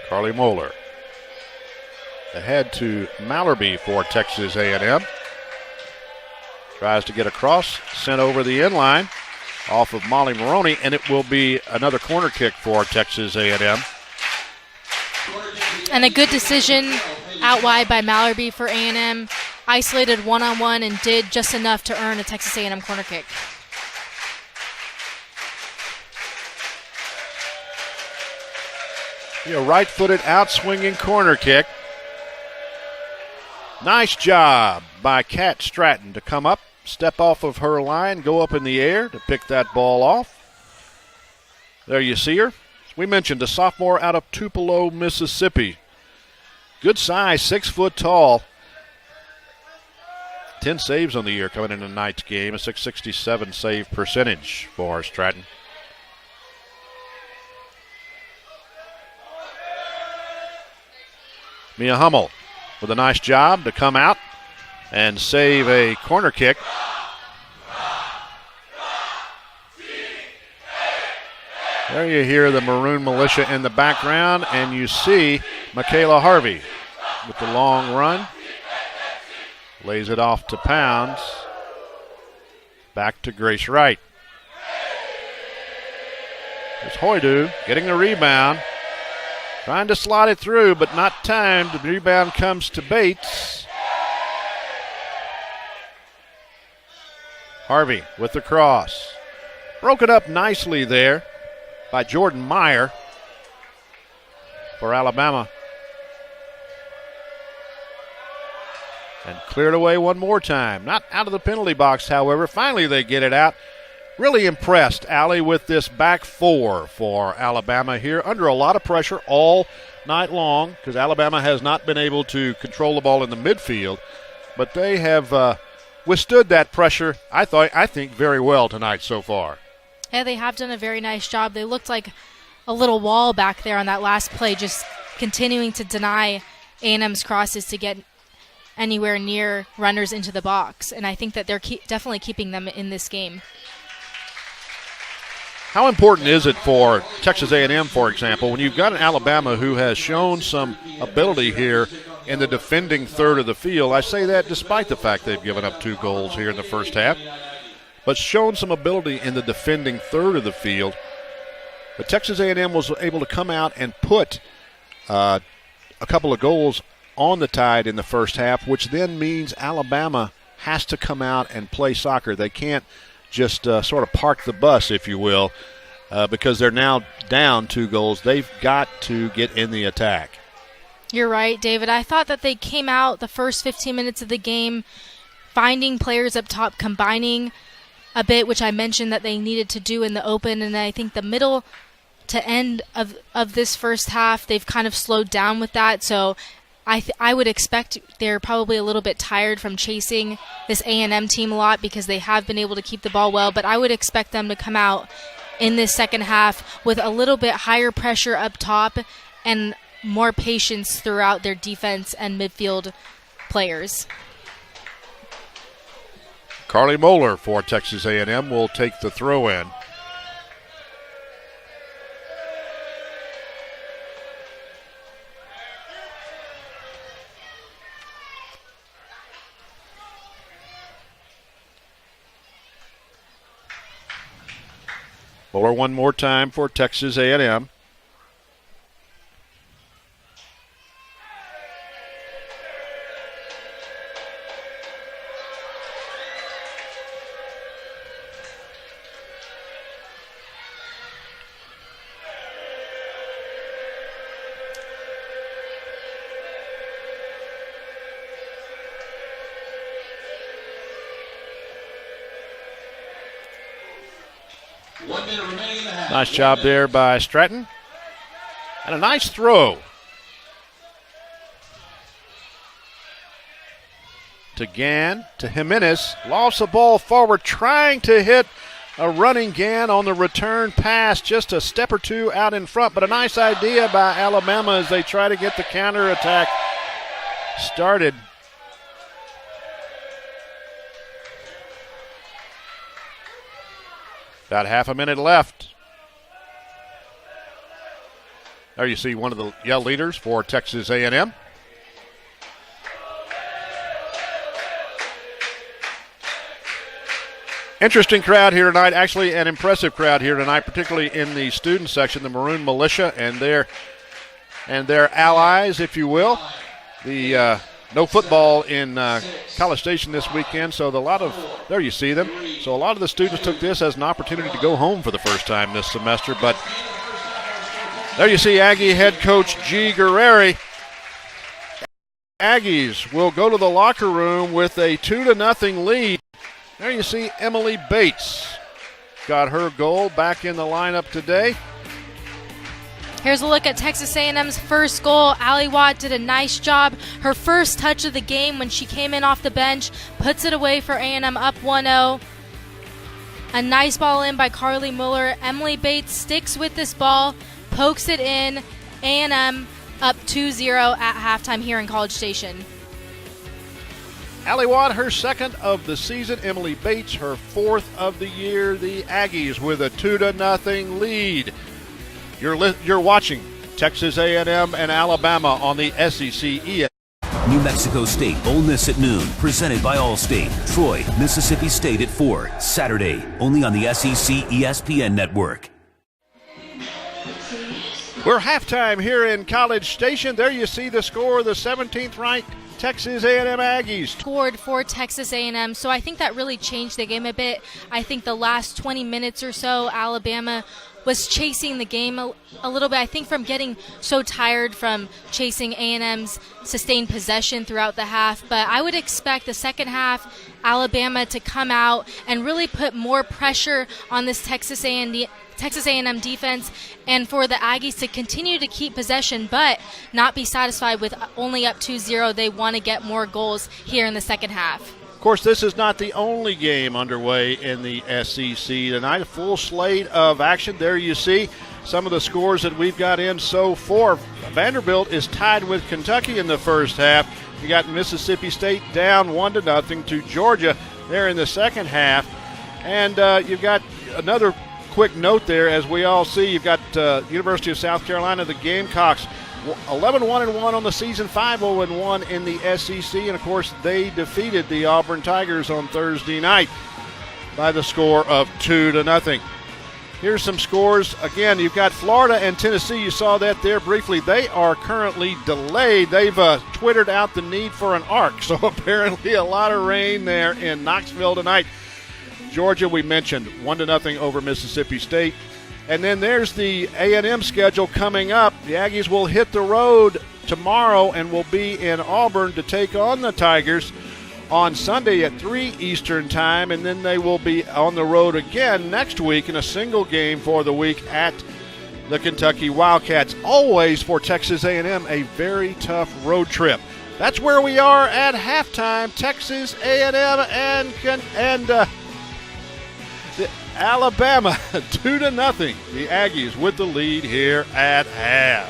Carly Moeller. Ahead to Mallerby for Texas A&M. Tries to get across, sent over the inline off of Molly Maroney, and it will be another corner kick for Texas A&M. And a good decision out wide by Mallerby for A&M. Isolated one-on-one and did just enough to earn a Texas A&M corner kick. A right-footed out-swinging corner kick. Nice job by Kat Stratton to come up, step off of her line, go up in the air to pick that ball off. There you see her. We mentioned a sophomore out of Tupelo, Mississippi. Good size, 6 foot tall. 10 saves on the year coming into tonight's game, a .667 save percentage for Stratton. Mia Hummel with a nice job to come out and save a corner kick. There you hear the Maroon Militia in the background, and you see Michaela Harvey with the long run. Lays it off to Pounds. Back to Grace Wright. It's Hoydu getting the rebound. Trying to slide it through, but not timed. The rebound comes to Bates. Harvey with the cross. Broken up nicely there by Jordan Meyer for Alabama. And cleared away one more time. Not out of the penalty box, however. Finally they get it out. Really impressed, Allie, with this back four for Alabama here. Under a lot of pressure all night long because Alabama has not been able to control the ball in the midfield. But they have withstood that pressure, I think, very well tonight so far. Yeah, they have done a very nice job. They looked like a little wall back there on that last play, just continuing to deny A&M's crosses to get anywhere near runners into the box. And I think that they're definitely keeping them in this game. How important is it for Texas A&M, for example, when you've got an Alabama who has shown some ability here in the defending third of the field? I say that despite the fact they've given up 2 goals here in the first half, but shown some ability in the defending third of the field. But Texas A&M was able to come out and put a couple of goals on the Tide in the first half, which then means Alabama has to come out and play soccer. They can't just sort of park the bus, if you will, because they're now down 2 goals. They've got to get in the attack. You're right, David. I thought that they came out the first 15 minutes of the game finding players up top, combining a bit, which I mentioned that they needed to do in the open, and I think the middle to end of this first half, they've kind of slowed down with that, so I would expect they're probably a little bit tired from chasing this A&M team a lot because they have been able to keep the ball well, but I would expect them to come out in this second half with a little bit higher pressure up top and more patience throughout their defense and midfield players. Carly Moeller for Texas A&M will take the throw in. Moeller one more time for Texas A&M. Nice job there by Stratton. And a nice throw to Gann, to Jimenez. Lost the ball forward, trying to hit a running Gann on the return pass, just a step or two out in front. But a nice idea by Alabama as they try to get the counterattack started. About half a minute left. There you see one of the yell leaders for Texas A&M. Interesting crowd here tonight, actually an impressive crowd here tonight, particularly in the student section, the Maroon Militia and their allies, if you will. The no football in College Station this weekend, so there you see them. So a lot of the students took this as an opportunity to go home for the first time this semester. But there you see Aggie head coach G. Guerreri. Aggies will go to the locker room with a 2-0 lead. There you see Emily Bates got her goal back in the lineup today. Here's a look at Texas A&M's first goal. Allie Watt did a nice job. Her first touch of the game when she came in off the bench, puts it away for A&M up 1-0. A nice ball in by Carly Mueller. Emily Bates sticks with this ball, pokes it in. A&M up 2-0 at halftime here in College Station. Allie Watt, her second of the season. Emily Bates, her fourth of the year. The Aggies with a 2-0 lead. You're watching Texas A&M and Alabama on the SEC ESPN. New Mexico State, Ole Miss at noon, presented by Allstate. Troy, Mississippi State at 4, Saturday, only on the SEC ESPN Network. We're halftime here in College Station. There you see the score, the 17th ranked Texas A&M Aggies. Scored for Texas A&M, so I think that really changed the game a bit. I think the last 20 minutes or so, Alabama was chasing the game a little bit. I think from getting so tired from chasing A&M's sustained possession throughout the half. But I would expect the second half, Alabama to come out and really put more pressure on this Texas A&M defense, and for the Aggies to continue to keep possession but not be satisfied with only up 2-0. They want to get more goals here in the second half. Of course, this is not the only game underway in the SEC tonight. A full slate of action. There you see some of the scores that we've got in so far. Vanderbilt is tied with Kentucky in the first half. You got Mississippi State down 1-0 to Georgia there in the second half. And you've got another quick note there, as we all see, you've got University of South Carolina, the Gamecocks, 11-1-1 on the season, 5-0-1 in the SEC, and of course they defeated the Auburn Tigers on Thursday night by the score of 2-0. Here's some scores. Again, you've got Florida and Tennessee. You saw that there briefly. They are currently delayed. They've twittered out the need for an arc, so apparently a lot of rain there in Knoxville tonight. Georgia, we mentioned, 1-0 over Mississippi State. And then there's the A&M schedule coming up. The Aggies will hit the road tomorrow and will be in Auburn to take on the Tigers on Sunday at 3 Eastern time. And then they will be on the road again next week in a single game for the week at the Kentucky Wildcats. Always for Texas A&M, a very tough road trip. That's where we are at halftime. Texas A&M and Alabama 2-0. The Aggies with the lead here at half.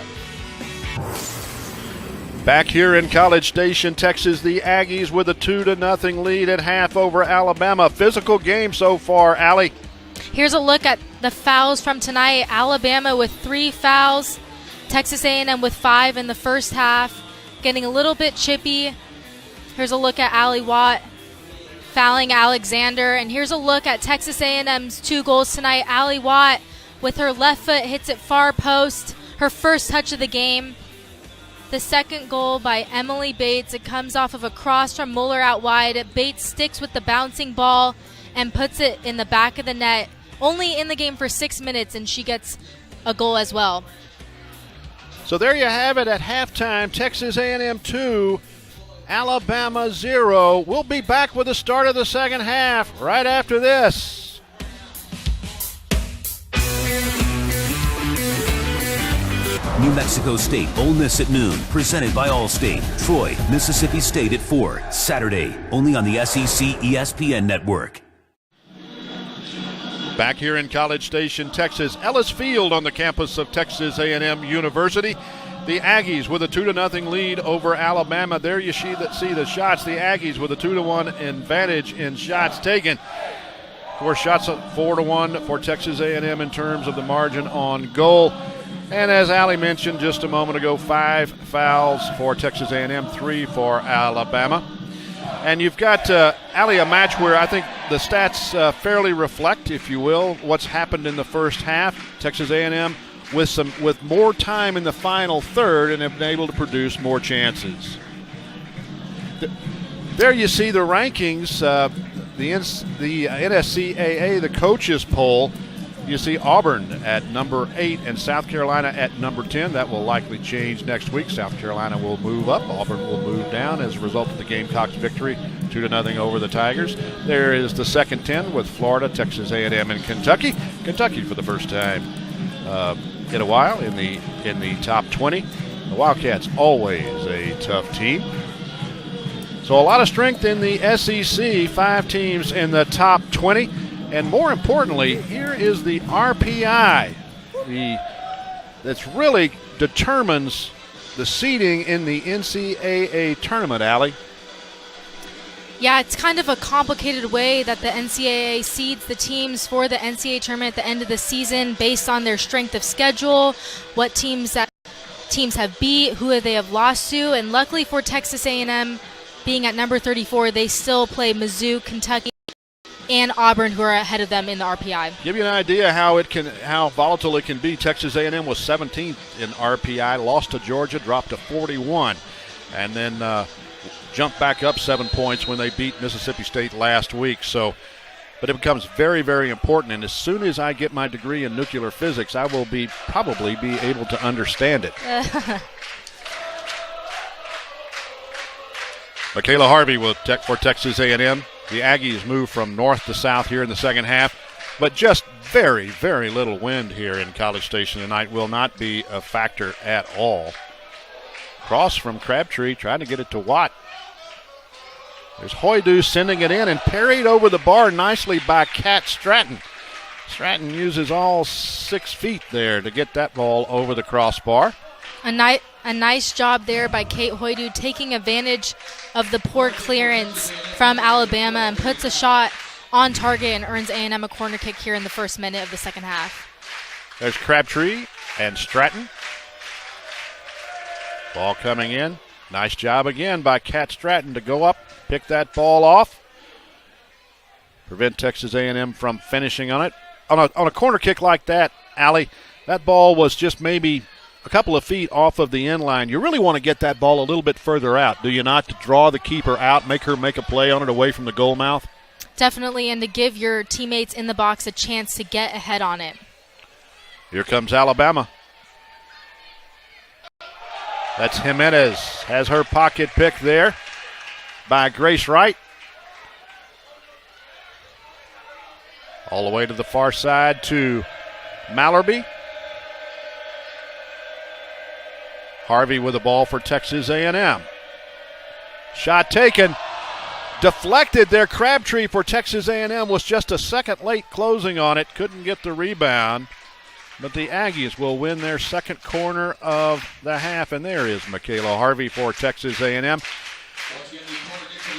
Back here in College Station, Texas, the Aggies with a 2-0 lead at half over Alabama. Physical game so far, Allie. Here's a look at the fouls from tonight. Alabama with 3 fouls. Texas A&M with 5 in the first half. Getting a little bit chippy. Here's a look at Allie Watt fouling Alexander. And here's a look at Texas A&M's 2 goals tonight. Allie Watt with her left foot hits it far post. Her first touch of the game. The second goal by Emily Bates. It comes off of a cross from Mueller out wide. Bates sticks with the bouncing ball and puts it in the back of the net. Only in the game for 6 minutes, and she gets a goal as well. So there you have it at halftime. Texas A&M 2, Alabama 0. We'll be back with the start of the second half right after this. New Mexico State, Ole Miss at noon, presented by Allstate. Troy, Mississippi State at 4, Saturday, only on the SEC ESPN Network. Back here in College Station, Texas, Ellis Field on the campus of Texas A&M University. The Aggies with a 2-0 lead over Alabama. There you see the shots. The Aggies with a 2-1 advantage in shots taken. Of course, shots 4-1 for Texas A&M in terms of the margin on goal. And as Allie mentioned just a moment ago, 5 fouls for Texas A&M, 3 for Alabama. And you've got, Allie, a match where I think the stats fairly reflect, if you will, what's happened in the first half. Texas A&M with more time in the final third and have been able to produce more chances. There you see the rankings, the NCAA, the coaches poll. You see Auburn at number 8 and South Carolina at number 10. That will likely change next week. South Carolina will move up. Auburn will move down as a result of the Gamecocks' victory 2-0 over the Tigers. There is the second 10 with Florida, Texas A&M, and Kentucky. Kentucky for the first time in a while in the top 20. The Wildcats always a tough team. So a lot of strength in the SEC. 5 teams in the top 20. And more importantly, here is the RPI. That's really determines the seeding in the NCAA tournament, Allie. Yeah, it's kind of a complicated way that the NCAA seeds the teams for the NCAA tournament at the end of the season based on their strength of schedule, what teams have beat, who they have lost to, and luckily for Texas A&M being at number 34, they still play Mizzou, Kentucky, and Auburn, who are ahead of them in the RPI. Give you an idea how volatile it can be. Texas A&M was 17th in RPI, lost to Georgia, dropped to 41, and then jumped back up 7 points when they beat Mississippi State last week. But it becomes very, very important. And as soon as I get my degree in nuclear physics, I will probably be able to understand it. Michaela Harvey for Texas A&M. The Aggies move from north to south here in the second half, but just very, very little wind here in College Station tonight will not be a factor at all. Cross from Crabtree, trying to get it to Watt. There's Hoydu sending it in and parried over the bar nicely by Kat Stratton. Stratton uses all 6 feet there to get that ball over the crossbar. A nice job there by Kate Hoydu, taking advantage of the poor clearance from Alabama and puts a shot on target and earns A&M a corner kick here in the first minute of the second half. There's Crabtree and Stratton. Ball coming in. Nice job again by Kat Stratton to go up, pick that ball off, prevent Texas A&M from finishing on it. On a corner kick like that, Allie, that ball was just maybe a couple of feet off of the end line. You really want to get that ball a little bit further out, do you not, to draw the keeper out, make her make a play on it away from the goal mouth? Definitely, and to give your teammates in the box a chance to get ahead on it. Here comes Alabama. That's Jimenez, has her pocket pick there by Grace Wright. All the way to the far side to Mallerby. Harvey with the ball for Texas A&M. Shot taken. Deflected there. Crabtree for Texas A&M was just a second late closing on it. Couldn't get the rebound. But the Aggies will win their second corner of the half. And there is Michaela Harvey for Texas A&M.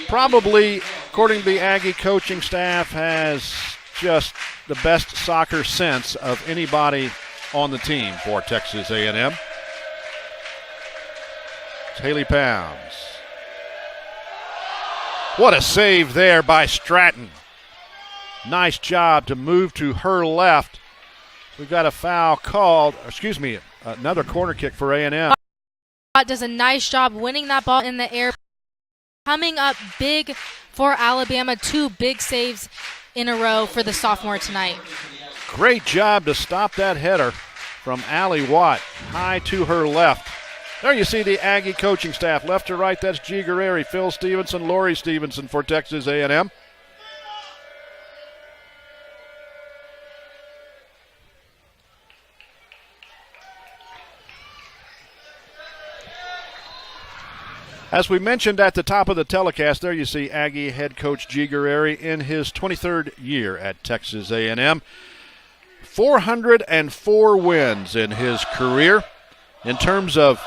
Probably, according to the Aggie coaching staff, has just the best soccer sense of anybody on the team for Texas A&M. It's Haley Pounds. What a save there by Stratton. Nice job to move to her left. We've got a foul called, another corner kick for A&M. Does a nice job winning that ball in the air. Coming up big for Alabama. 2 big saves in a row for the sophomore tonight. Great job to stop that header from Allie Watt. High to her left. There you see the Aggie coaching staff. Left to right, that's G. Guerreri, Phil Stevenson, Lori Stevenson for Texas A&M. As we mentioned at the top of the telecast, there you see Aggie head coach G. Guerreri in his 23rd year at Texas A&M. 404 wins in his career. In terms of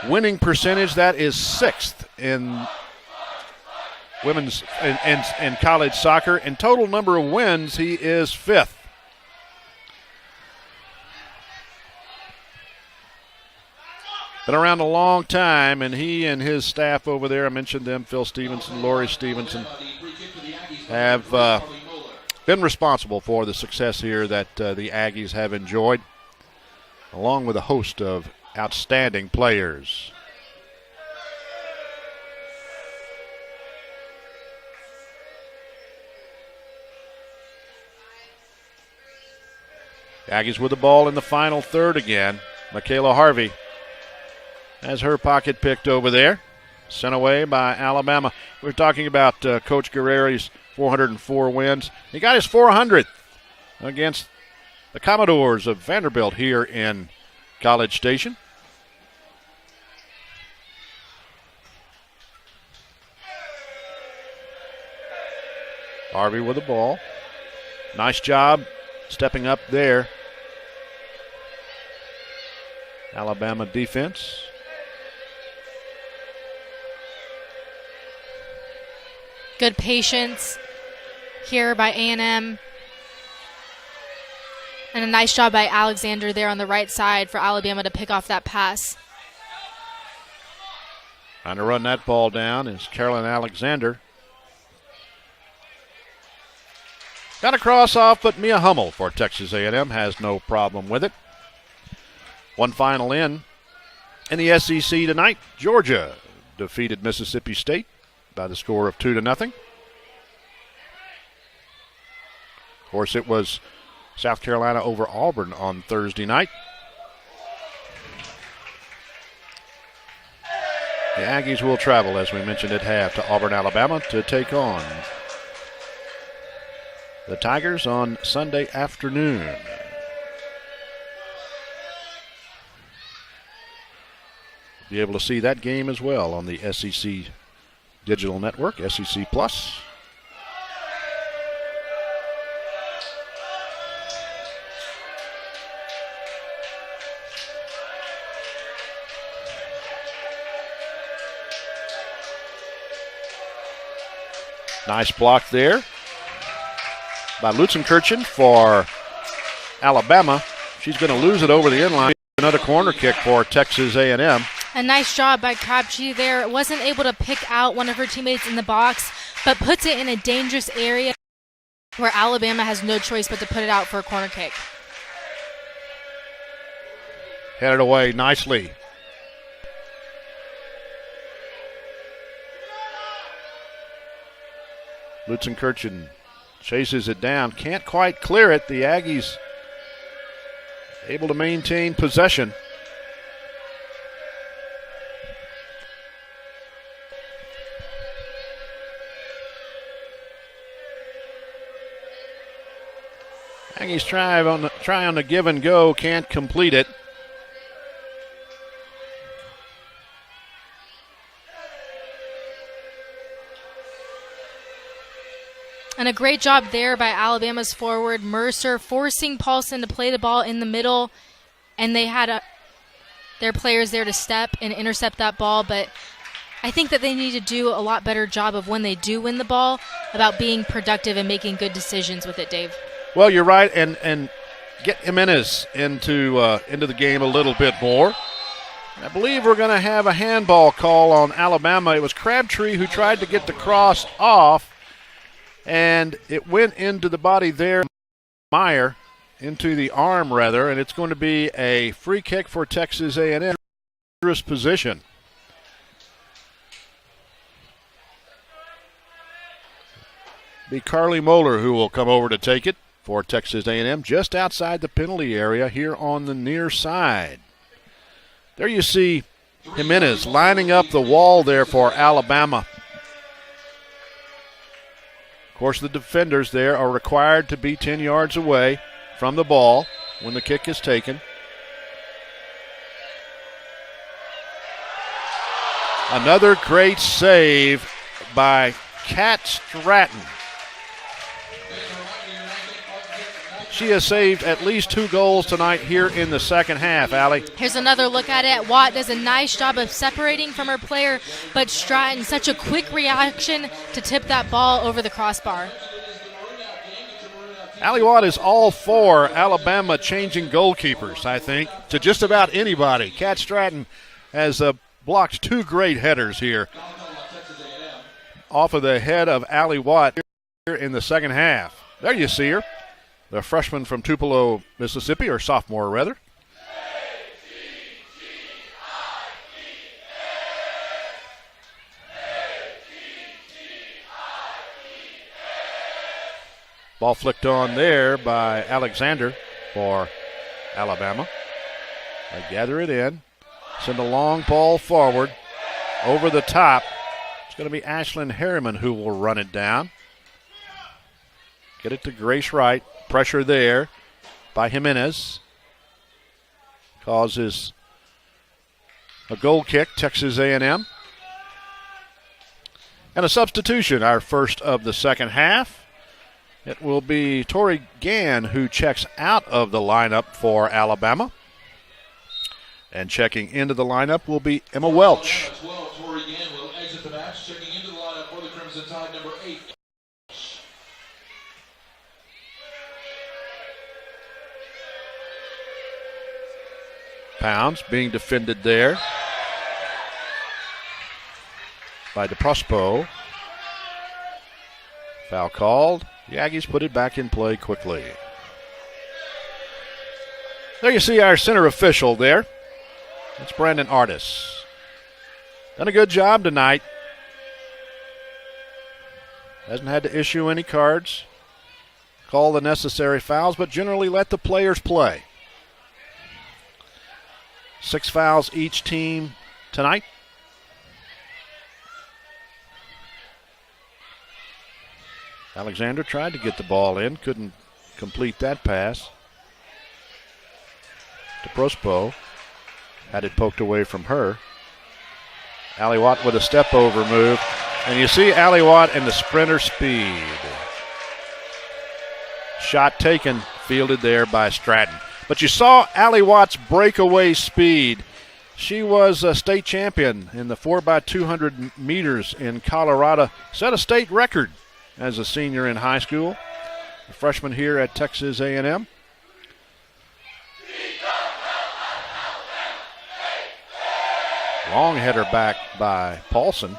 winning percentage, that is 6th in women's and college soccer. In total number of wins, he is 5th. been around a long time, and he and his staff over there, I mentioned them, Phil Stevenson, Lori Stevenson, have been responsible for the success here that the Aggies have enjoyed, along with a host of outstanding players. Aggies with the ball in the final third again. Michaela Harvey has her pocket picked over there. Sent away by Alabama. We're talking about Coach Guerreri's 404 wins. He got his 400th against the Commodores of Vanderbilt here in College Station. Harvey with the ball. Nice job stepping up there. Alabama defense. Good patience here by A&M. And a nice job by Alexander there on the right side for Alabama to pick off that pass. Trying to run that ball down is Carolyn Alexander. Got a cross off, but Mia Hummel for Texas A&M has no problem with it. One final in the SEC tonight. Georgia defeated Mississippi State by the score of 2-0. Of course, it was South Carolina over Auburn on Thursday night. The Aggies will travel, as we mentioned at half, to Auburn, Alabama to take on the Tigers on Sunday afternoon. Be able to see that game as well on the SEC Digital Network, SEC Plus. Nice block there by Lutzenkirchen for Alabama. She's going to lose it over the inline. Another corner kick for Texas A&M. A nice job by Crabtree there. Wasn't able to pick out one of her teammates in the box, but puts it in a dangerous area where Alabama has no choice but to put it out for a corner kick. Headed away nicely. Lutzenkirchen chases it down. Can't quite clear it. The Aggies able to maintain possession. Aggies try on the give and go, can't complete it. And a great job there by Alabama's forward, Mercer, forcing Paulson to play the ball in the middle. And they had their players there to step and intercept that ball. But I think that they need to do a lot better job of when they do win the ball about being productive and making good decisions with it, Dave. Well, you're right, and get Jimenez into the game a little bit more. I believe we're going to have a handball call on Alabama. It was Crabtree who tried to get the cross off, and it went into the body there. Meyer into the arm, rather, and it's going to be a free kick for Texas A&M. Dangerous position. Be Carly Moeller who will come over to take it for Texas A&M, just outside the penalty area here on the near side. There you see Jimenez lining up the wall there for Alabama. Of course, the defenders there are required to be 10 yards away from the ball when the kick is taken. Another great save by Kat Stratton. She has saved at least 2 goals tonight here in the second half, Allie. Here's another look at it. Watt does a nice job of separating from her player, but Stratton, such a quick reaction to tip that ball over the crossbar. Allie Watt is all for Alabama changing goalkeepers, I think, to just about anybody. Kat Stratton has blocked two great headers here off of the head of Allie Watt here in the second half. There you see her, the freshman from Tupelo, Mississippi, or sophomore rather. Ball flicked on there by Alexander for Alabama. They gather it in. Send a long ball forward. Over the top. It's going to be Ashlyn Harriman who will run it down. Get it to Grace Wright. Pressure there by Jimenez. Causes a goal kick, Texas A&M. And a substitution, our first of the second half. It will be Tori Gann who checks out of the lineup for Alabama. And checking into the lineup will be Emma Welch. Tori Gann will exit the match, checking into the lineup for the Crimson Tide, number 8. Pounds being defended there by DeProspo. Foul called. The Aggies put it back in play quickly. There you see our center official there. It's Brandon Artis. Done a good job tonight. Hasn't had to issue any cards. Call the necessary fouls, but generally let the players play. 6 fouls each team tonight. Alexander tried to get the ball in, couldn't complete that pass. DeProspo had it poked away from her. Allie Watt with a step over move. And you see Allie Watt in the sprinter speed. Shot taken, fielded there by Stratton. But you saw Allie Watt's breakaway speed. She was a state champion in the 4x200 meters in Colorado. Set a state record as a senior in high school. A freshman here at Texas A&M. Long header back by Paulson.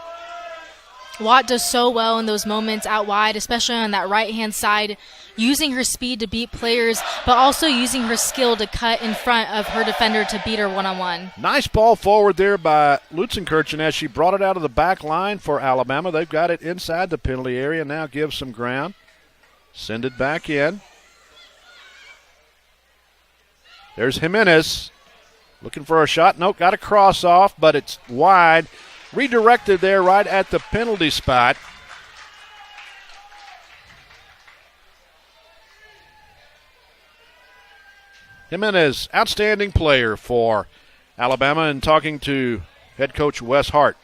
Watt does so well in those moments out wide, especially on that right-hand side, using her speed to beat players, but also using her skill to cut in front of her defender to beat her one-on-one. Nice ball forward there by Lutzenkirchen as she brought it out of the back line for Alabama. They've got it inside the penalty area, now give some ground. Send it back in. There's Jimenez. Looking for a shot. Nope, got a cross off, but it's wide. Redirected there right at the penalty spot. Jimenez, outstanding player for Alabama, and talking to head coach Wes Hart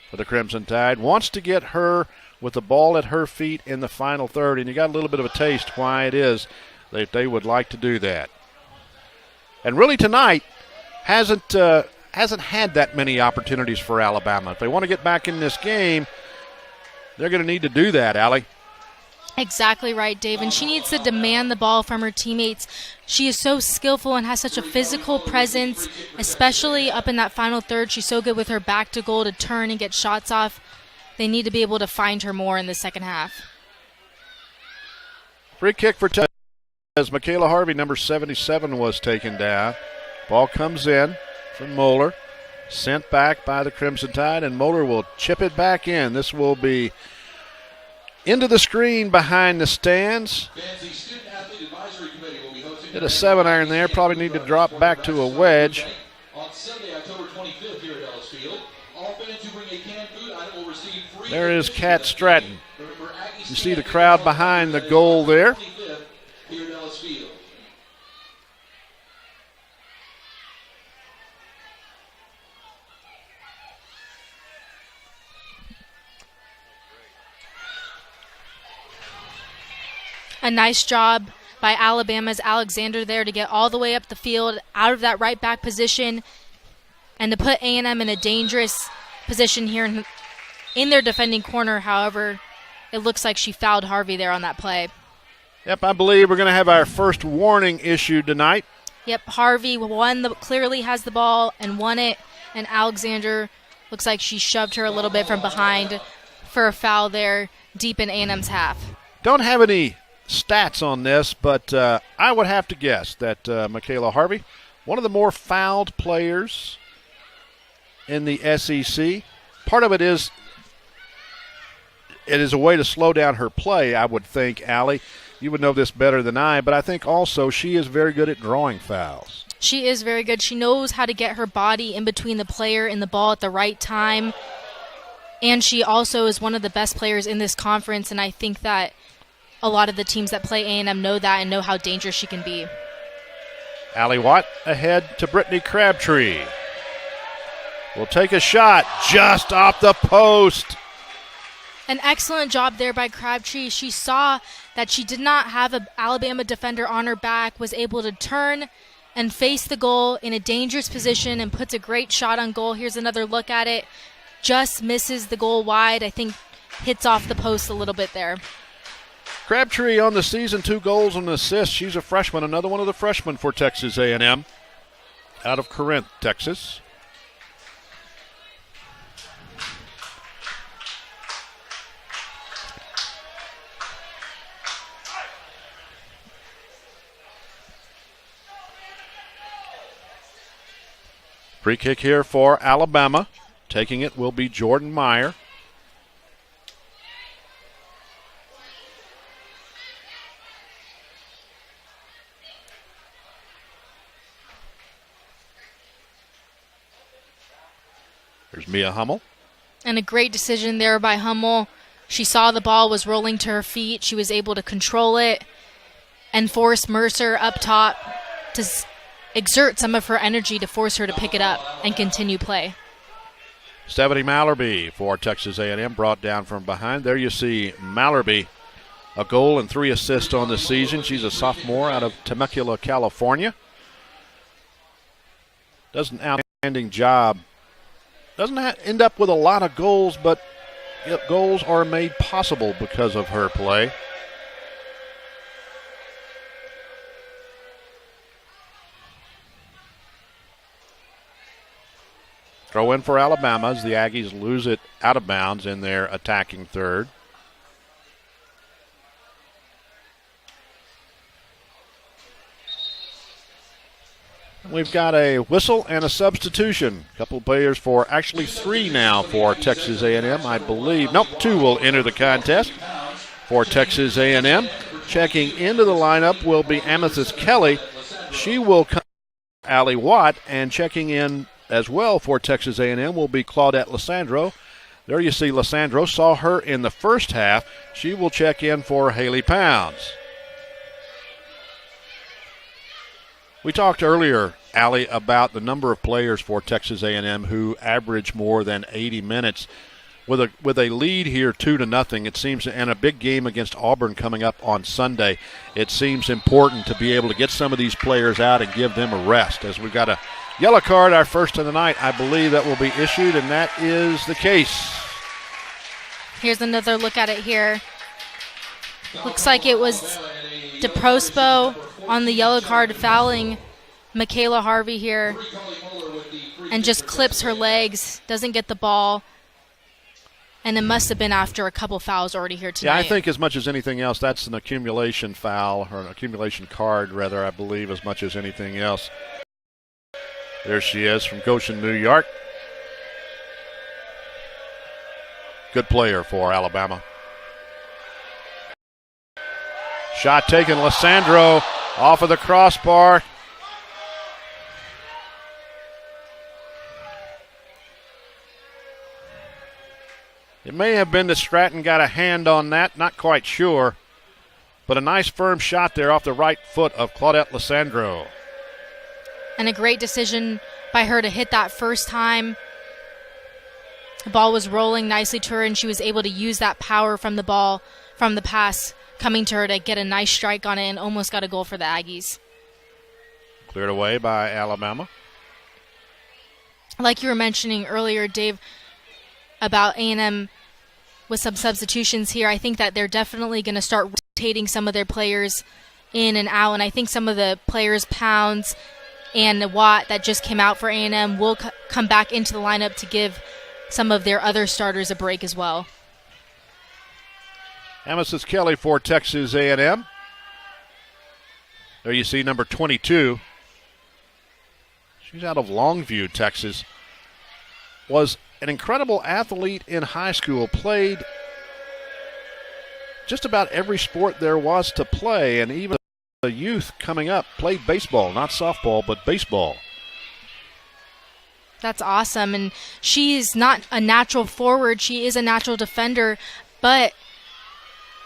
for the Crimson Tide. Wants to get her with the ball at her feet in the final third, and you got a little bit of a taste why it is that they would like to do that. And really tonight hasn't had that many opportunities for Alabama. If they want to get back in this game, they're going to need to do that, Allie. Exactly right, Dave. And she needs to demand the ball from her teammates. She is so skillful and has such a physical presence, especially up in that final third. She's so good with her back to goal to turn and get shots off. They need to be able to find her more in the second half. Free kick for Texas as Michaela Harvey, number 77, was taken down. Ball comes in from Moeller. Sent back by the Crimson Tide, and Moeller will chip it back in. This will be into the screen behind the stands. Hit a 7-iron there. Probably need to drop back to a wedge. There is Kat Stratton. You see the crowd behind the goal there. A nice job by Alabama's Alexander there to get all the way up the field out of that right back position and to put A&M in a dangerous position here in their defending corner. However, it looks like she fouled Harvey there on that play. Yep, I believe we're going to have our first warning issued tonight. Yep, Harvey clearly has the ball and won it. and Alexander looks like she shoved her a little bit from behind for a foul there deep in A&M's half. Don't have any stats on this, but I would have to guess that Michaela Harvey, one of the more fouled players in the SEC. Part of it is a way to slow down her play, I would think, Allie. You would know this better than I, but I think also she is very good at drawing fouls. She is very good. She knows how to get her body in between the player and the ball at the right time. And she also is one of the best players in this conference, and I think that a lot of the teams that play A&M know that and know how dangerous she can be. Allie Watt ahead to Brittany Crabtree. Will take a shot just off the post. An excellent job there by Crabtree. She saw that she did not have an Alabama defender on her back, was able to turn and face the goal in a dangerous position and puts a great shot on goal. Here's another look at it. Just misses the goal wide. I think hits off the post a little bit there. Crabtree on the season, 2 goals and an assist. She's a freshman, another one of the freshmen for Texas A&M out of Corinth, Texas. Free kick here for Alabama. Taking it will be Jordan Meyer. There's Mia Hummel. And a great decision there by Hummel. She saw the ball was rolling to her feet. She was able to control it and force Mercer up top to exert some of her energy to force her to pick it up and continue play. Stephanie Mallerby for Texas A&M, brought down from behind. There you see Mallerby, a goal and 3 assists on the season. She's a sophomore out of Temecula, California. Does an outstanding job. Doesn't end up with a lot of goals, but goals are made possible because of her play. Throw in for Alabama as the Aggies lose it out of bounds in their attacking third. We've got a whistle and a substitution. A couple of players for, actually 3 now for Texas A&M, I believe. Nope, 2 will enter the contest for Texas A&M. Checking into the lineup will be Amethyst Kelly. She will come Allie Watt, and checking in as well for Texas A&M will be Claudette Lissandro. There you see Lissandro. Saw her in the first half. She will check in for Haley Pounds. We talked earlier, Allie, about the number of players for Texas A&M who average more than 80 minutes. With a lead here 2-0, it seems, and a big game against Auburn coming up on Sunday, it seems important to be able to get some of these players out and give them a rest. As we've got a yellow card, our first of the night, I believe that will be issued, and that is the case. Here's another look at it here. Looks like it was DeProspo on the yellow card fouling Michaela Harvey here and just clips her legs, doesn't get the ball. And it must have been after a couple fouls already here tonight. Yeah, I think as much as anything else, that's an accumulation foul, or an accumulation card, rather, I believe, as much as anything else. There she is from Goshen, New York. Good player for Alabama. Shot taken, Lissandro off of the crossbar. It may have been that Stratton got a hand on that, not quite sure. But a nice firm shot there off the right foot of Claudette Lissandro. And a great decision by her to hit that first time. The ball was rolling nicely to her, and she was able to use that power from the ball, from the pass, coming to her to get a nice strike on it and almost got a goal for the Aggies. Cleared away by Alabama. Like you were mentioning earlier, Dave, about A&M with some substitutions here, I think that they're definitely going to start rotating some of their players in and out, and I think some of the players, Pounds and Watt that just came out for A&M will come back into the lineup to give some of their other starters a break as well. Amethyst Kelly for Texas A&M. There you see number 22. She's out of Longview, Texas. Was an incredible athlete in high school, played just about every sport there was to play, and even the youth coming up played baseball, not softball, but baseball. That's awesome, and she is not a natural forward. She is a natural defender, but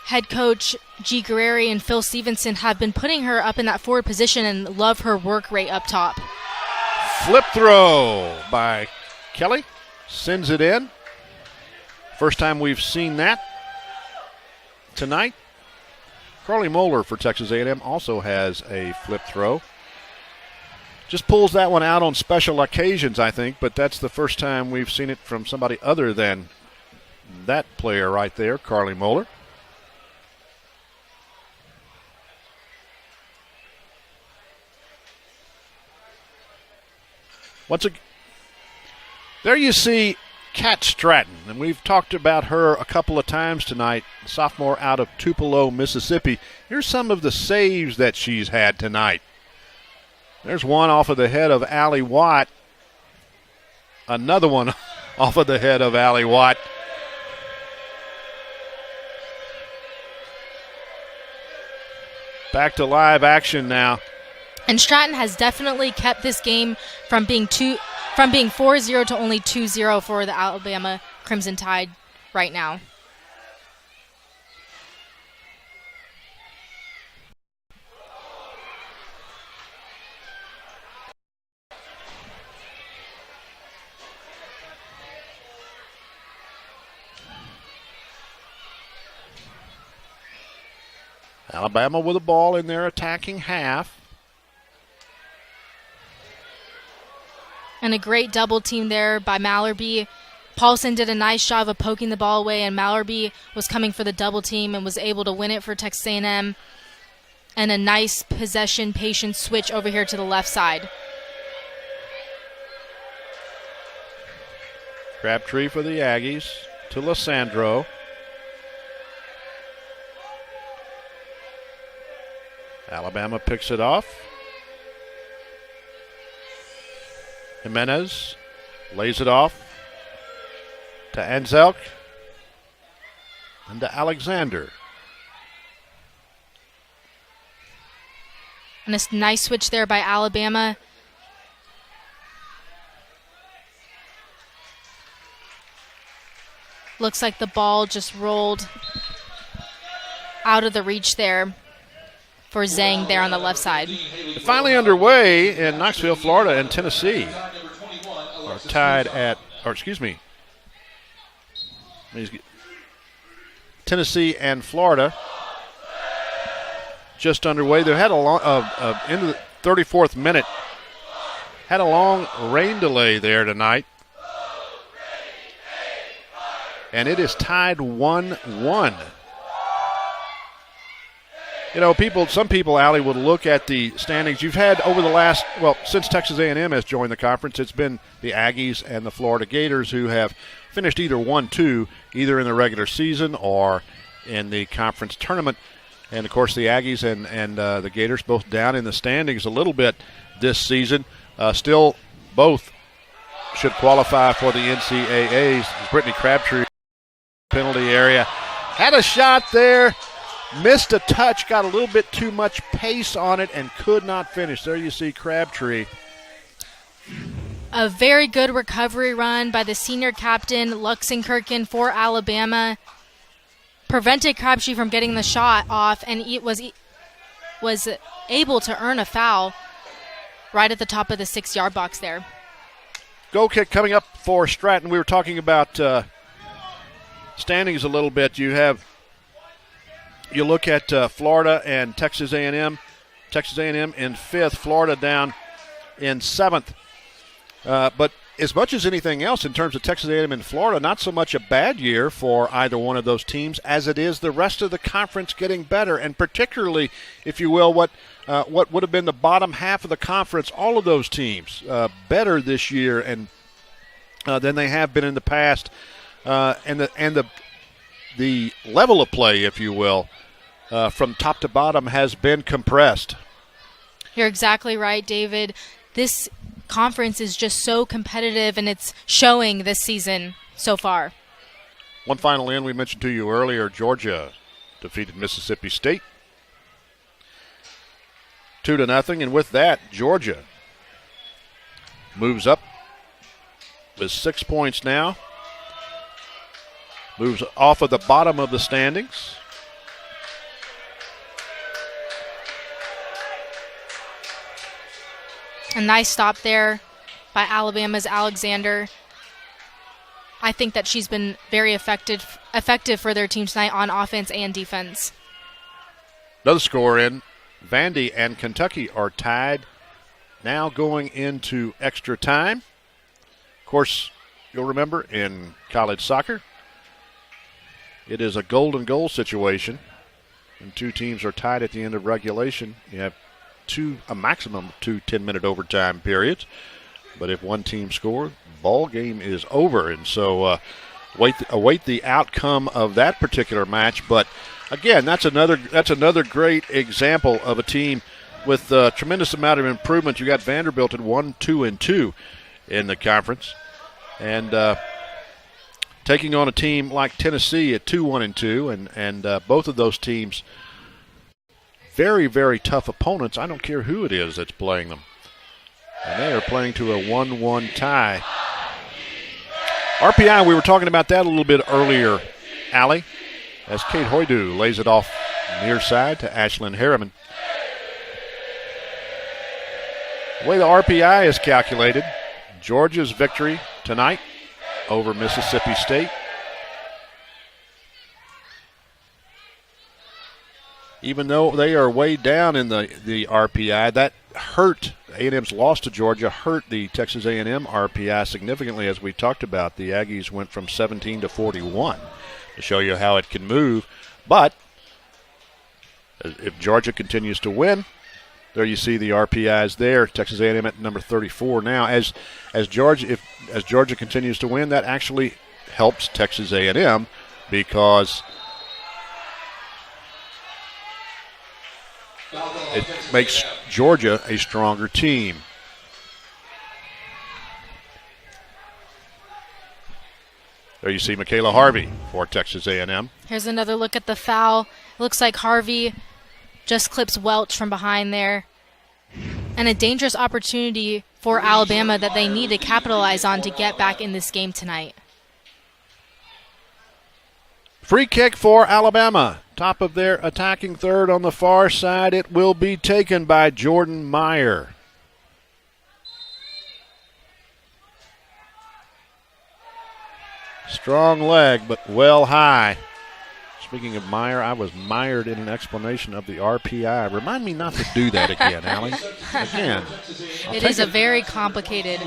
head coach G. Guerreri and Phil Stevenson have been putting her up in that forward position and love her work rate up top. Flip throw by Kelly, sends it in. First time we've seen that tonight. Carly Moeller for Texas A&M also has a flip throw. Just pulls that one out on special occasions, I think, but that's the first time we've seen it from somebody other than that player right there, Carly Moeller. There you see Kat Stratton, and we've talked about her a couple of times tonight, sophomore out of Tupelo, Mississippi. Here's some of the saves that she's had tonight. There's one off of the head of Allie Watt. Another one off of the head of Allie Watt. Back to live action now. And Stratton has definitely kept this game from being 4-0 to only 2-0 for the Alabama Crimson Tide right now. Alabama with a ball in their attacking half. And a great double team there by Mallerby. Paulson did a nice job of poking the ball away, and Mallerby was coming for the double team and was able to win it for Texas A&M. And a nice possession, patient switch over here to the left side. Crabtree for the Aggies to Lysandro. Alabama picks it off. Jimenez lays it off to Anzelk and to Alexander. And a nice switch there by Alabama. Looks like the ball just rolled out of the reach there for Zhang there on the left side. Finally underway in Knoxville, Florida, and Tennessee are tied at, Tennessee and Florida just underway. They had a long, into the 34th minute, had a long rain delay there tonight. And it is tied 1-1. You know, some people, Allie, would look at the standings. You've had over the last, since Texas A&M has joined the conference, it's been the Aggies and the Florida Gators who have finished either 1-2, either in the regular season or in the conference tournament. And, of course, the Aggies and the Gators both down in the standings a little bit this season. Still, both should qualify for the NCAAs. Brittany Crabtree, penalty area. Had a shot there. Missed a touch, got a little bit too much pace on it, and could not finish. There you see Crabtree. A very good recovery run by the senior captain, Luxenkirchen, for Alabama. Prevented Crabtree from getting the shot off, and he was able to earn a foul right at the top of the 6-yard box there. Goal kick coming up for Stratton. We were talking about standings a little bit. You look at Florida and Texas A&M. Texas A&M in 5th, Florida down in 7th. But as much as anything else in terms of Texas A&M and Florida, not so much a bad year for either one of those teams as it is the rest of the conference getting better, and particularly, if you will, what would have been the bottom half of the conference, all of those teams better this year and than they have been in the past, and the level of play, if you will, from top to bottom has been compressed. You're exactly right, David. This conference is just so competitive, and it's showing this season so far. One final in we mentioned to you earlier, Georgia defeated Mississippi State 2-0, and with that, Georgia moves up with 6 points now, moves off of the bottom of the standings. A nice stop there by Alabama's Alexander. I think that she's been very effective for their team tonight on offense and defense. Another score in. Vandy and Kentucky are tied now going into extra time. Of course, you'll remember in college soccer, it is a golden goal situation. When two teams are tied at the end of regulation, you have a maximum of 2 10-minute overtime periods. But if one team scores, ball game is over. And so await the outcome of that particular match. But again, that's another great example of a team with a tremendous amount of improvement. You got Vanderbilt at 1-2-2 in the conference, and taking on a team like Tennessee at 2-1-2, and both of those teams very, very tough opponents. I don't care who it is that's playing them. And they are playing to a 1-1 tie. RPI, we were talking about that a little bit earlier, Allie, as Kate Hoydu lays it off near side to Ashlyn Harriman. The way the RPI is calculated, Georgia's victory tonight over Mississippi State, even though they are way down in the RPI, that hurt A&M's loss to Georgia, hurt the Texas A&M RPI significantly, as we talked about. The Aggies went from 17 to 41 to show you how it can move. But if Georgia continues to win, there you see the RPIs there. Texas A&M at number 34 now. As Georgia continues to win, that actually helps Texas A&M because it makes Georgia a stronger team. There you see Michaela Harvey for Texas A&M. Here's another look at the foul. It looks like Harvey just clips Welch from behind there. And a dangerous opportunity for Alabama that they need to capitalize on to get back in this game tonight. Free kick for Alabama. Top of their attacking third on the far side. It will be taken by Jordan Meyer. Strong leg, but well high. Speaking of Meyer, I was mired in an explanation of the RPI. Remind me not to do that again, Allie. Again. It is a very complicated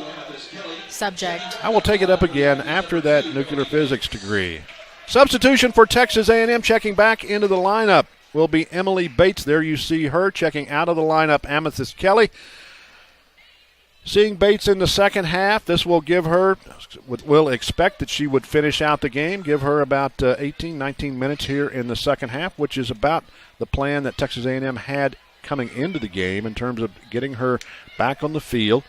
subject. I will take it up again after that nuclear physics degree. Substitution for Texas A&M, checking back into the lineup will be Emily Bates. There you see her checking out of the lineup, Amethyst Kelly. Seeing Bates in the second half, this will give her, we'll expect that she would finish out the game, give her about 18, 19 minutes here in the second half, which is about the plan that Texas A&M had coming into the game in terms of getting her back on the field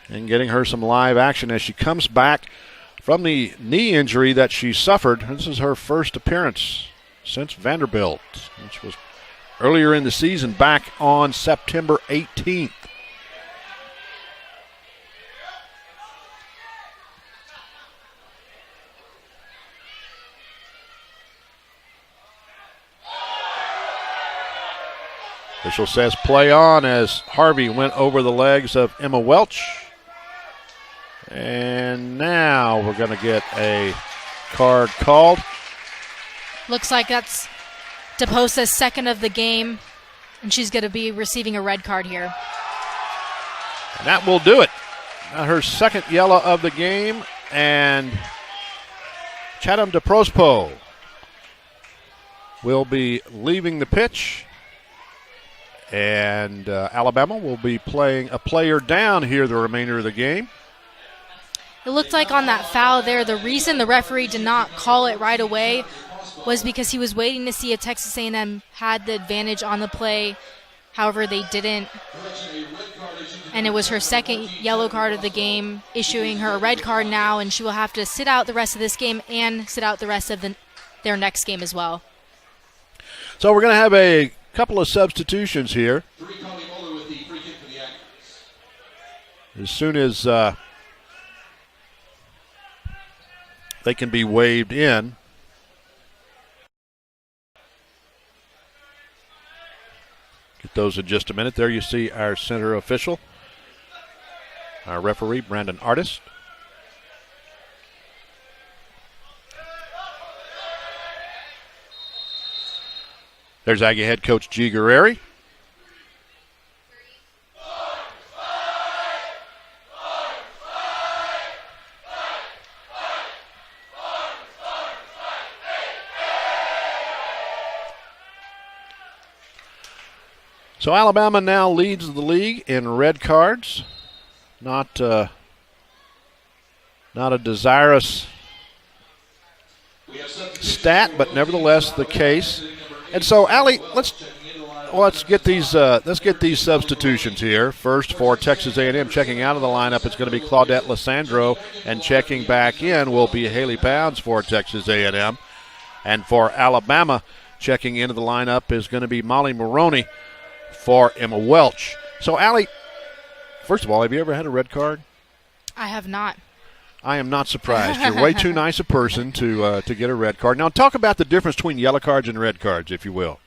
and getting her some live action as she comes back from the knee injury that she suffered. This is her first appearance since Vanderbilt, which was earlier in the season back on September 18th. Official says play on as Harvey went over the legs of Emma Welch. And now we're going to get a card called. Looks like that's DePosa's second of the game, and she's going to be receiving a red card here. And that will do it. her second yellow of the game, and Chatham DeProspo will be leaving the pitch, and Alabama will be playing a player down here the remainder of the game. It looked like on that foul there, the reason the referee did not call it right away was because he was waiting to see if Texas A&M had the advantage on the play. However, they didn't. And it was her second yellow card of the game, issuing her a red card now, and she will have to sit out the rest of this game and sit out the rest of their next game as well. So we're going to have a couple of substitutions here. As soon as they can be waved in. Get those in just a minute. There you see our center official, our referee, Brandon Artist. There's Aggie head coach G. Guerreri. So Alabama now leads the league in red cards. Not a desirous stat, but nevertheless the case. And so, Allie, let's get these substitutions here. First, for Texas A&M, checking out of the lineup, it's going to be Claudette Lissandro, and checking back in will be Haley Pounds for Texas A&M. And for Alabama, checking into the lineup is going to be Molly Maroney for Emma Welch. So, Allie, first of all, have you ever had a red card? I have not. I am not surprised. You're way too nice a person to get a red card. Now, talk about the difference between yellow cards and red cards, if you will.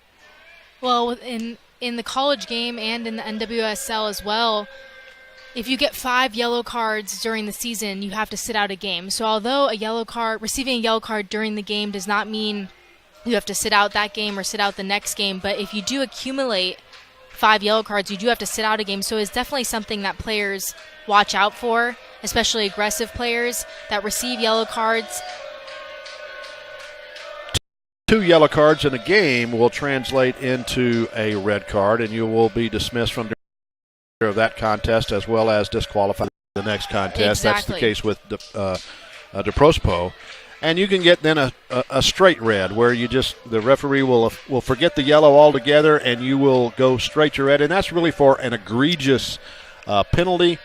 Well, in the college game and in the NWSL as well, if you get 5 yellow cards during the season, you have to sit out a game. So although receiving a yellow card during the game does not mean you have to sit out that game or sit out the next game, but if you do accumulate 5 yellow cards, you do have to sit out a game. So it's definitely something that players watch out for, especially aggressive players that receive yellow cards. 2 yellow cards in a game will translate into a red card, and you will be dismissed from that contest as well as disqualified the next contest. Exactly. That's the case with DeProspo. And you can get then a straight red where the referee will forget the yellow altogether and you will go straight to red. And that's really for an egregious penalty,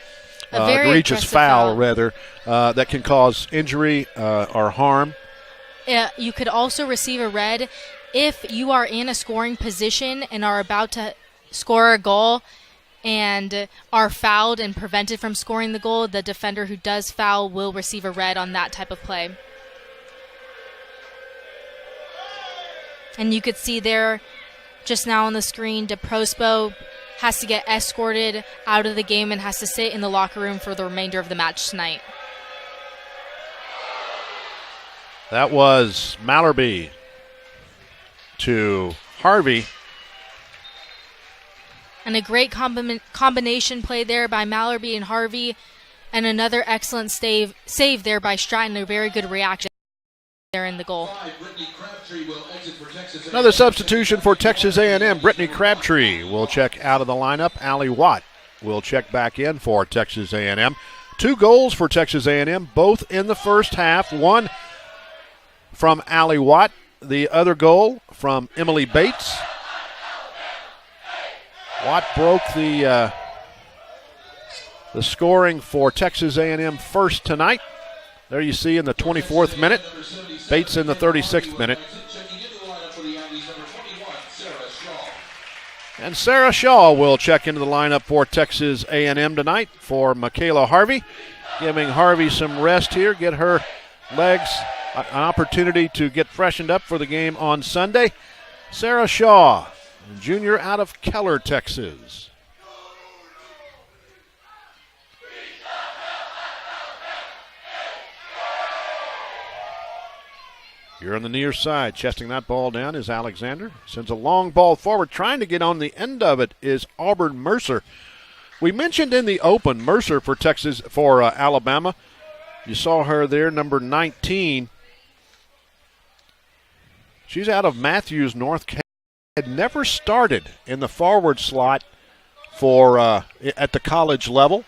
egregious foul rather, that can cause injury or harm. You could also receive a red if you are in a scoring position and are about to score a goal and are fouled and prevented from scoring the goal. The defender who does foul will receive a red on that type of play. And you could see there just now on the screen, DeProspo has to get escorted out of the game and has to sit in the locker room for the remainder of the match tonight. That was Mallerby to Harvey. And a great combination play there by Mallerby and Harvey. And another excellent save there by Stratton. A very good reaction there in the goal. Another substitution for Texas A&M. Brittany Crabtree will check out of the lineup. Allie Watt will check back in for Texas A&M. 2 goals for Texas A&M, both in the first half. One from Allie Watt, the other goal from Emily Bates. Watt broke the scoring for Texas A&M first tonight. There you see in the 24th minute. Bates in the 36th minute. And Sarah Shaw will check into the lineup for Texas A&M tonight for Michaela Harvey. Giving Harvey some rest here, get her legs an opportunity to get freshened up for the game on Sunday. Sarah Shaw, junior out of Keller, Texas. Here on the near side, chesting that ball down is Alexander. Sends a long ball forward. Trying to get on the end of it is Auburn Mercer We mentioned in the open Mercer for Alabama. You saw her there, number 19. She's out of Matthews, North Carolina. Had never started in the forward slot for at the college level,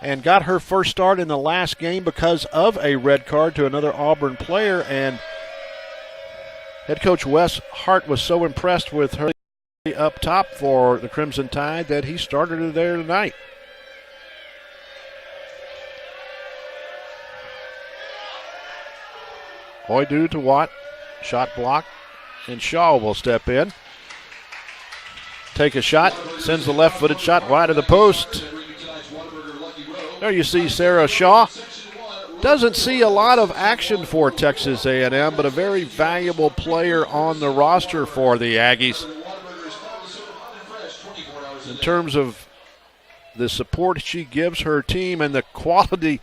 and got her first start in the last game because of a red card to another Auburn player. And head coach Wes Hart was so impressed with her up top for the Crimson Tide that he started her there tonight. Hoydu to Watt, shot block, and Shaw will step in. Take a shot, sends the left-footed shot wide of the post. There you see Sarah Shaw. Doesn't see a lot of action for Texas A&M, but a very valuable player on the roster for the Aggies. In terms of the support she gives her team and the quality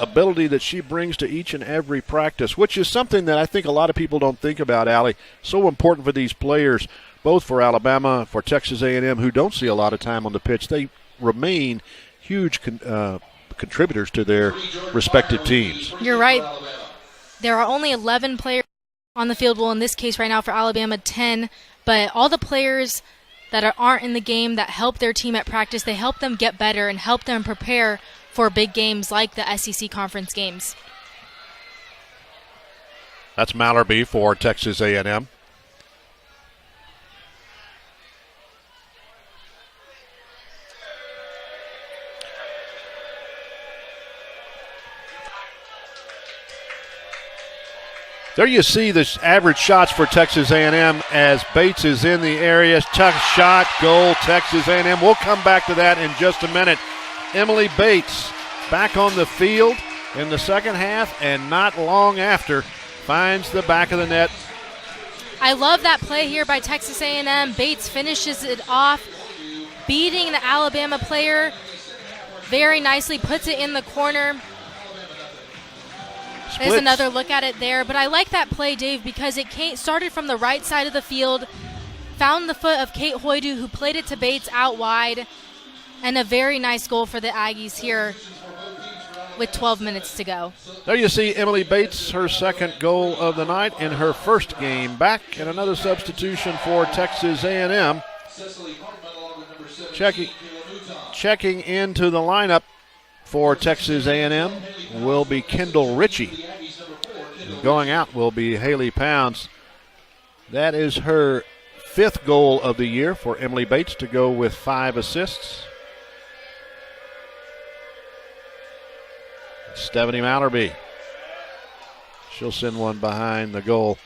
ability that she brings to each and every practice, which is something that I think a lot of people don't think about, Allie. So important for these players, both for Alabama, for Texas A&M, who don't see a lot of time on the pitch. They remain huge contributors to their respective teams. You're right. There are only 11 players on the field. Well, in this case right now for Alabama, 10. But all the players that aren't in the game that help their team at practice, they help them get better and help them prepare for big games like the SEC conference games. That's Mallerby for Texas A&M. There you see the average shots for Texas A&M as Bates is in the area. Tough shot, goal, Texas A&M. We'll come back to that in just a minute. Emily Bates back on the field in the second half, and not long after finds the back of the net. I love that play here by Texas A&M. Bates finishes it off, beating the Alabama player very nicely, puts it in the corner. There's another look at it there. But I like that play, Dave, because it started from the right side of the field, found the foot of Kate Hoydu, who played it to Bates out wide, and a very nice goal for the Aggies here with 12 minutes to go. There you see Emily Bates, her second goal of the night in her first game back, and another substitution for Texas A&M. Checking into the lineup for Texas A&M will be Kendall Ritchie. Going out will be Haley Pounds. That is her fifth goal of the year for Emily Bates to go with 5 assists. Stephanie Mallerby. She'll send one behind the goal.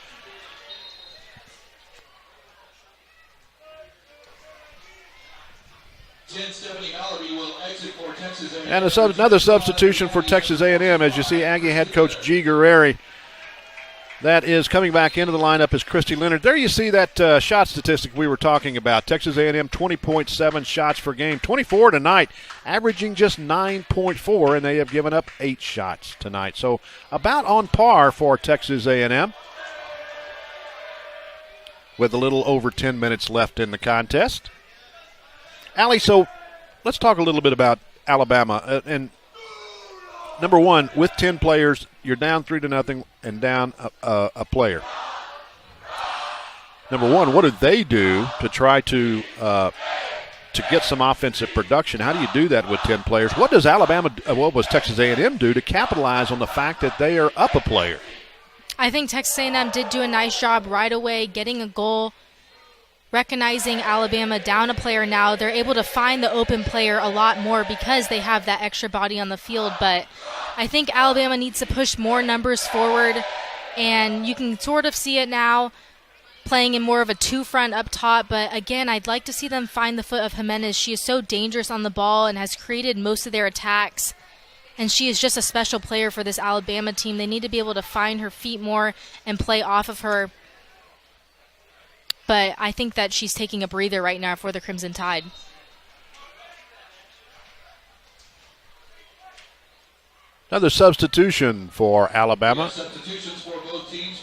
And another substitution for Texas A&M, as you see Aggie head coach G. Guerreri. That is coming back into the lineup is Christy Leonard. There you see that shot statistic we were talking about. Texas A&M 20.7 shots per game, 24 tonight, averaging just 9.4, and they have given up 8 shots tonight. So about on par for Texas A&M with a little over 10 minutes left in the contest. Allie, so let's talk a little bit about Alabama. And number one, with 10 players, you're down 3-0 and down a player. Number one, what did they do to try to get some offensive production? How do you do that with 10 players? What does what was Texas A&M do to capitalize on the fact that they are up a player? I think Texas A&M did do a nice job right away getting a goal, recognizing Alabama down a player now. They're able to find the open player a lot more because they have that extra body on the field. But I think Alabama needs to push more numbers forward, and you can sort of see it now playing in more of a 2-front up top. But again, I'd like to see them find the foot of Jimenez. She is so dangerous on the ball and has created most of their attacks, and she is just a special player for this Alabama team. They need to be able to find her feet more and play off of her. But I think that she's taking a breather right now for the Crimson Tide. Another substitution for Alabama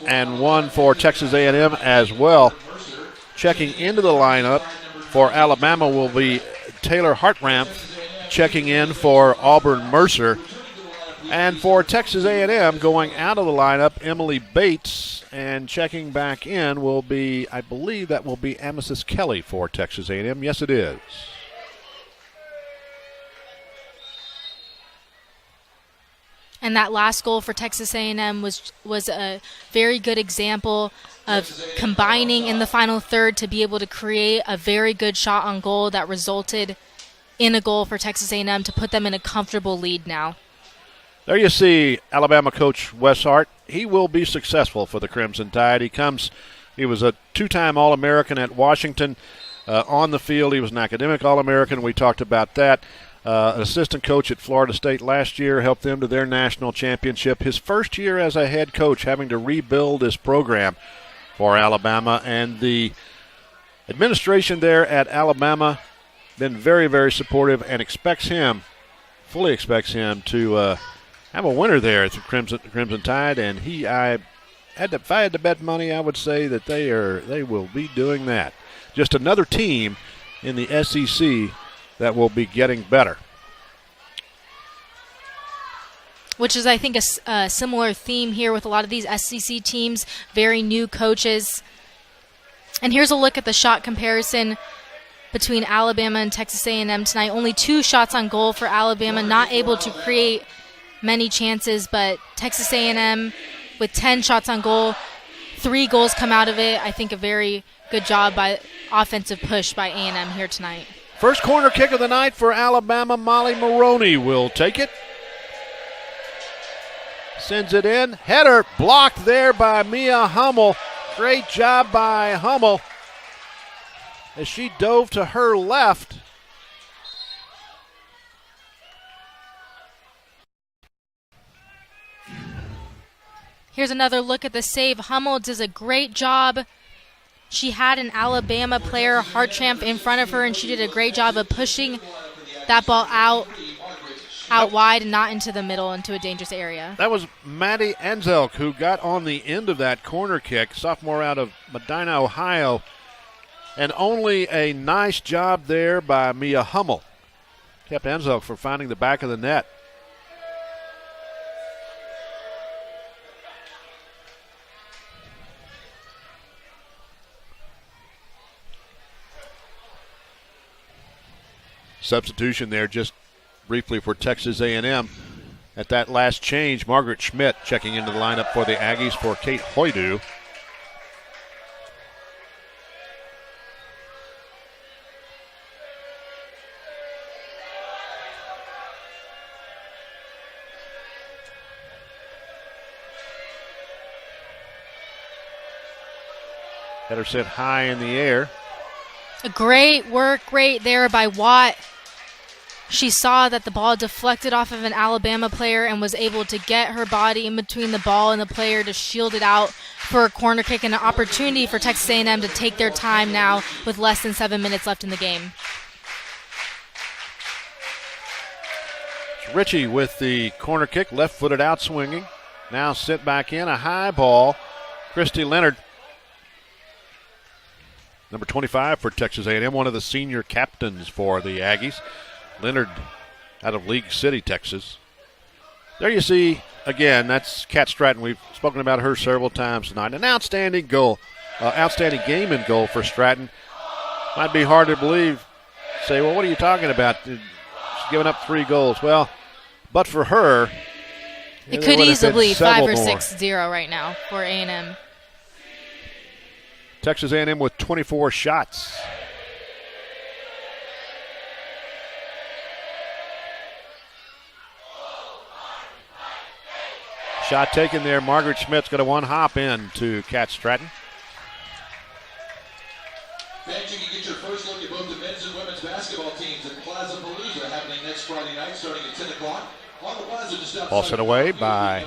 and one for Texas A&M as well. Checking into the lineup for Alabama will be Taylor Hartramp, checking in for Auburn Mercer. And for Texas A&M, going out of the lineup, Emily Bates, and checking back in will be, I believe that will be Amethyst Kelly for Texas A&M. Yes, it is. And that last goal for Texas A&M was a very good example of combining in the final third to be able to create a very good shot on goal that resulted in a goal for Texas A&M to put them in a comfortable lead now. There you see Alabama coach Wes Hart. He will be successful for the Crimson Tide. He was a two-time All-American at Washington. On the field, he was an academic All-American. We talked about that. Assistant coach at Florida State last year, helped them to their national championship. His first year as a head coach, having to rebuild this program for Alabama. And the administration there at Alabama been very, very supportive and fully expects him to have a winner there at the Crimson Tide. And if I had to bet money, I would say that they will be doing that. Just another team in the SEC that will be getting better. Which is, I think, a similar theme here with a lot of these SEC teams, very new coaches. And here's a look at the shot comparison between Alabama and Texas A&M tonight. Only 2 shots on goal for Alabama, not able to create many chances, but Texas A&M with 10 shots on goal, 3 goals come out of it. I think a very good job by offensive push by A&M here tonight. First corner kick of the night for Alabama. Molly Maroney will take it. Sends it in. Header blocked there by Mia Hummel. Great job by Hummel as she dove to her left. Here's another look at the save. Hummel does a great job. She had an Alabama player, Hartramp, in front of her, and she did a great job of pushing that ball out wide and not into the middle, into a dangerous area. That was Maddie Enzelk who got on the end of that corner kick, sophomore out of Medina, Ohio. And only a nice job there by Mia Hummel kept Enzelk from finding the back of the net. Substitution there just briefly for Texas A&M. At that last change, Margaret Schmidt checking into the lineup for the Aggies for Kate Hoydu. Header set high in the air. A great work right there by Watt. She saw that the ball deflected off of an Alabama player and was able to get her body in between the ball and the player to shield it out for a corner kick and an opportunity for Texas A&M to take their time now with less than 7 minutes left in the game. Ritchie with the corner kick, left-footed out swinging. Now sent back in, a high ball. Christy Leonard, number 25 for Texas A&M, one of the senior captains for the Aggies. Leonard out of League City, Texas. There you see, again, that's Kat Stratton. We've spoken about her several times tonight. An outstanding goal, outstanding game and goal for Stratton. Might be hard to believe. Say, well, what are you talking about? She's given up 3 goals. Well, but for her, it could easily be 5 or 6-0 right now for A&M. Texas A&M with 24 shots. Shot taken there. Margaret Schmidt's got a one-hop in to Kat Stratton. Fans, you can get your first look at both the men's and women's basketball teams at Plaza Palooza happening next Friday night starting at 10 o'clock. On the plaza just outside. Ball sent away by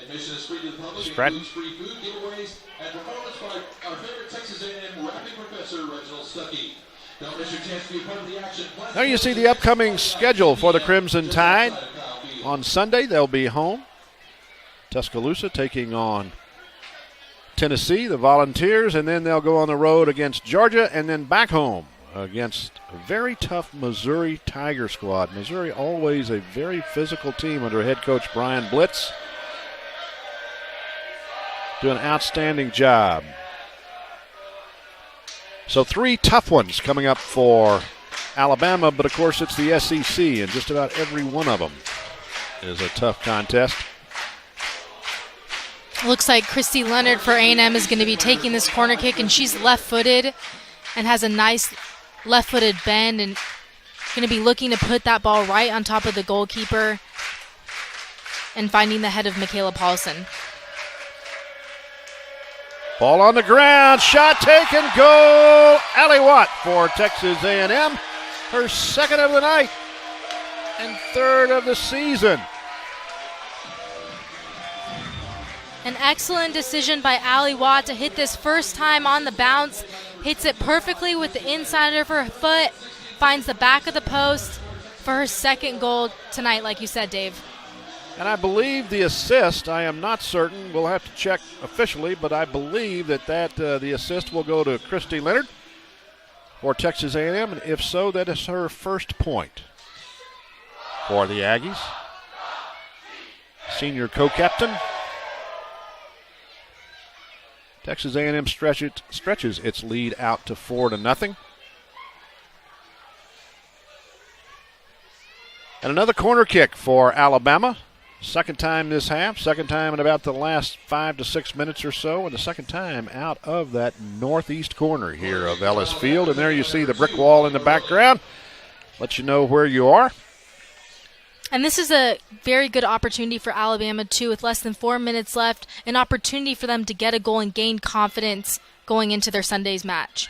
Admission is free to the public. Stratton. Free food giveaways and performance by our favorite Texas A&M rapping professor, Reginald Stuckey. Don't miss your chance to be a part of the action. There you see the upcoming schedule for the Crimson Tide. On Sunday, they'll be home. Tuscaloosa taking on Tennessee, the Volunteers, and then they'll go on the road against Georgia and then back home against a very tough Missouri Tiger squad. Missouri always a very physical team under head coach Brian Blitz. Doing an outstanding job. So 3 tough ones coming up for Alabama, but of course it's the SEC, and just about every one of them is a tough contest. Looks like Christy Leonard for A&M is going to be taking this corner kick, and she's left-footed and has a nice left-footed bend and going to be looking to put that ball right on top of the goalkeeper and finding the head of Michaela Paulson. Ball on the ground, shot taken, goal. Allie Watt for Texas A&M, her second of the night and third of the season. An excellent decision by Allie Watt to hit this first time on the bounce. Hits it perfectly with the inside of her foot. Finds the back of the post for her second goal tonight, like you said, Dave. And I believe the assist, I am not certain, we'll have to check officially, but I believe that the assist will go to Christy Leonard for Texas A&M, and if so, that is her first point for the Aggies. Senior co-captain. Texas A&M stretches its lead out to 4-0. And another corner kick for Alabama. Second time this half, second time in about the last 5 to 6 minutes or so, and the second time out of that northeast corner here of Ellis Field. And there you see the brick wall in the background. Let you know where you are. And this is a very good opportunity for Alabama, too, with less than 4 minutes left. An opportunity for them to get a goal and gain confidence going into their Sunday's match.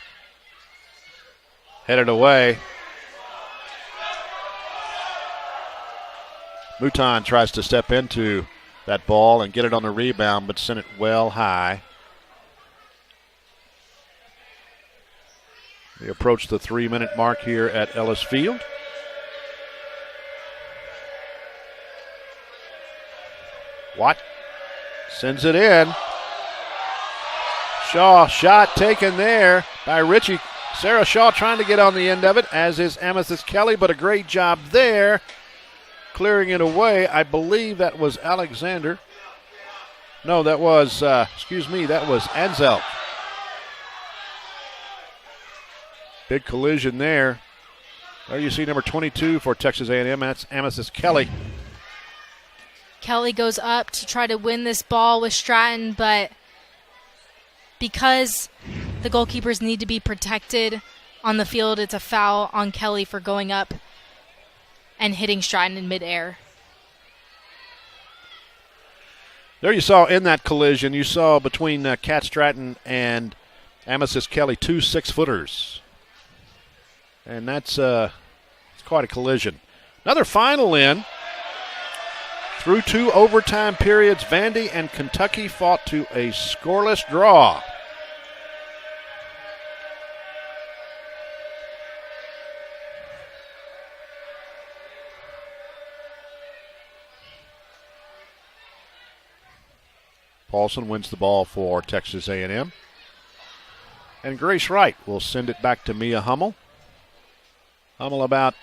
Headed away. Mouton tries to step into that ball and get it on the rebound, but sent it well high. They approach the 3-minute mark here at Ellis Field. Watt sends it in. Shaw, shot taken there by Richie. Sarah Shaw trying to get on the end of it, as is Amethyst Kelly, but a great job there. Clearing it away. I believe that was Alexander. No, that was, that was Anzel. Big collision there. There you see number 22 for Texas A&M. That's Amethyst Kelly. Kelly goes up to try to win this ball with Stratton, but because the goalkeepers need to be protected on the field, it's a foul on Kelly for going up and hitting Stratton in midair. There you saw in that collision, you saw between Kat Stratton and Amethyst Kelly 2 6-footers. And that's it's quite a collision. Another final in. Through 2 overtime periods, Vandy and Kentucky fought to a scoreless draw. Paulson wins the ball for Texas A&M. And Grace Wright will send it back to Mia Hummel. Hummel about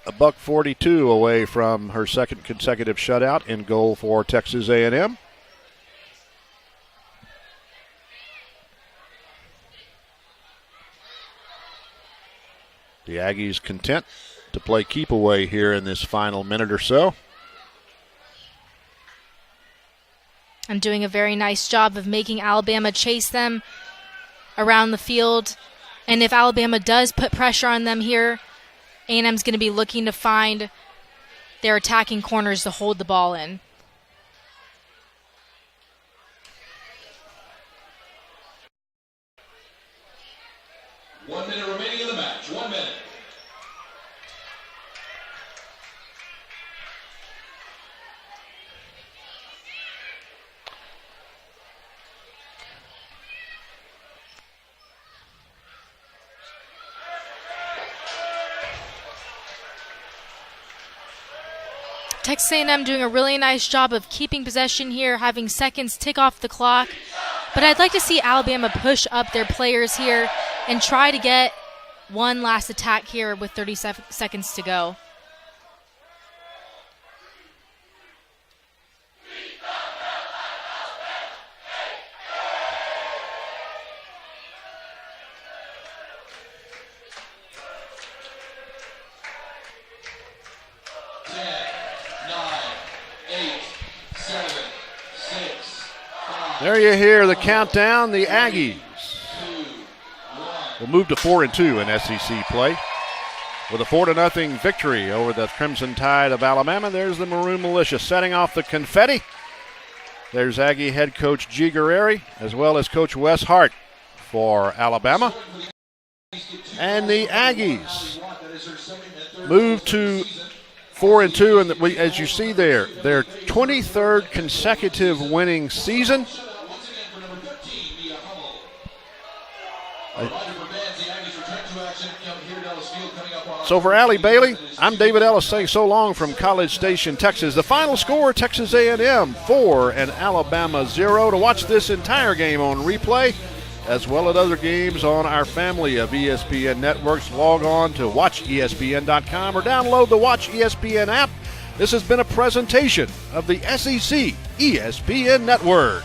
$142 away from her second consecutive shutout in goal for Texas A&M. The Aggies content to play keep away here in this final minute or so. And doing a very nice job of making Alabama chase them around the field. And if Alabama does put pressure on them here, A&M's going to be looking to find their attacking corners to hold the ball in. One minute remaining in the match. 1 minute. Texas A&M doing a really nice job of keeping possession here, having seconds tick off the clock. But I'd like to see Alabama push up their players here and try to get one last attack here with 30 seconds to go. There you hear the countdown. The Aggies will move to 4-2 in SEC play with a 4-0 victory over the Crimson Tide of Alabama. There's the Maroon Militia setting off the confetti. There's Aggie head coach G. Guerreri as well as Coach Wes Hart for Alabama. And the Aggies move to 4-2, and as you see there, their 23rd consecutive winning season. So for Allie Bailey, I'm David Ellis saying so long from College Station, Texas. The final score, Texas A&M 4 and Alabama 0. To watch this entire game on replay, as well as other games on our family of ESPN networks, log on to watchespn.com or download the Watch ESPN app. This has been a presentation of the SEC ESPN Network.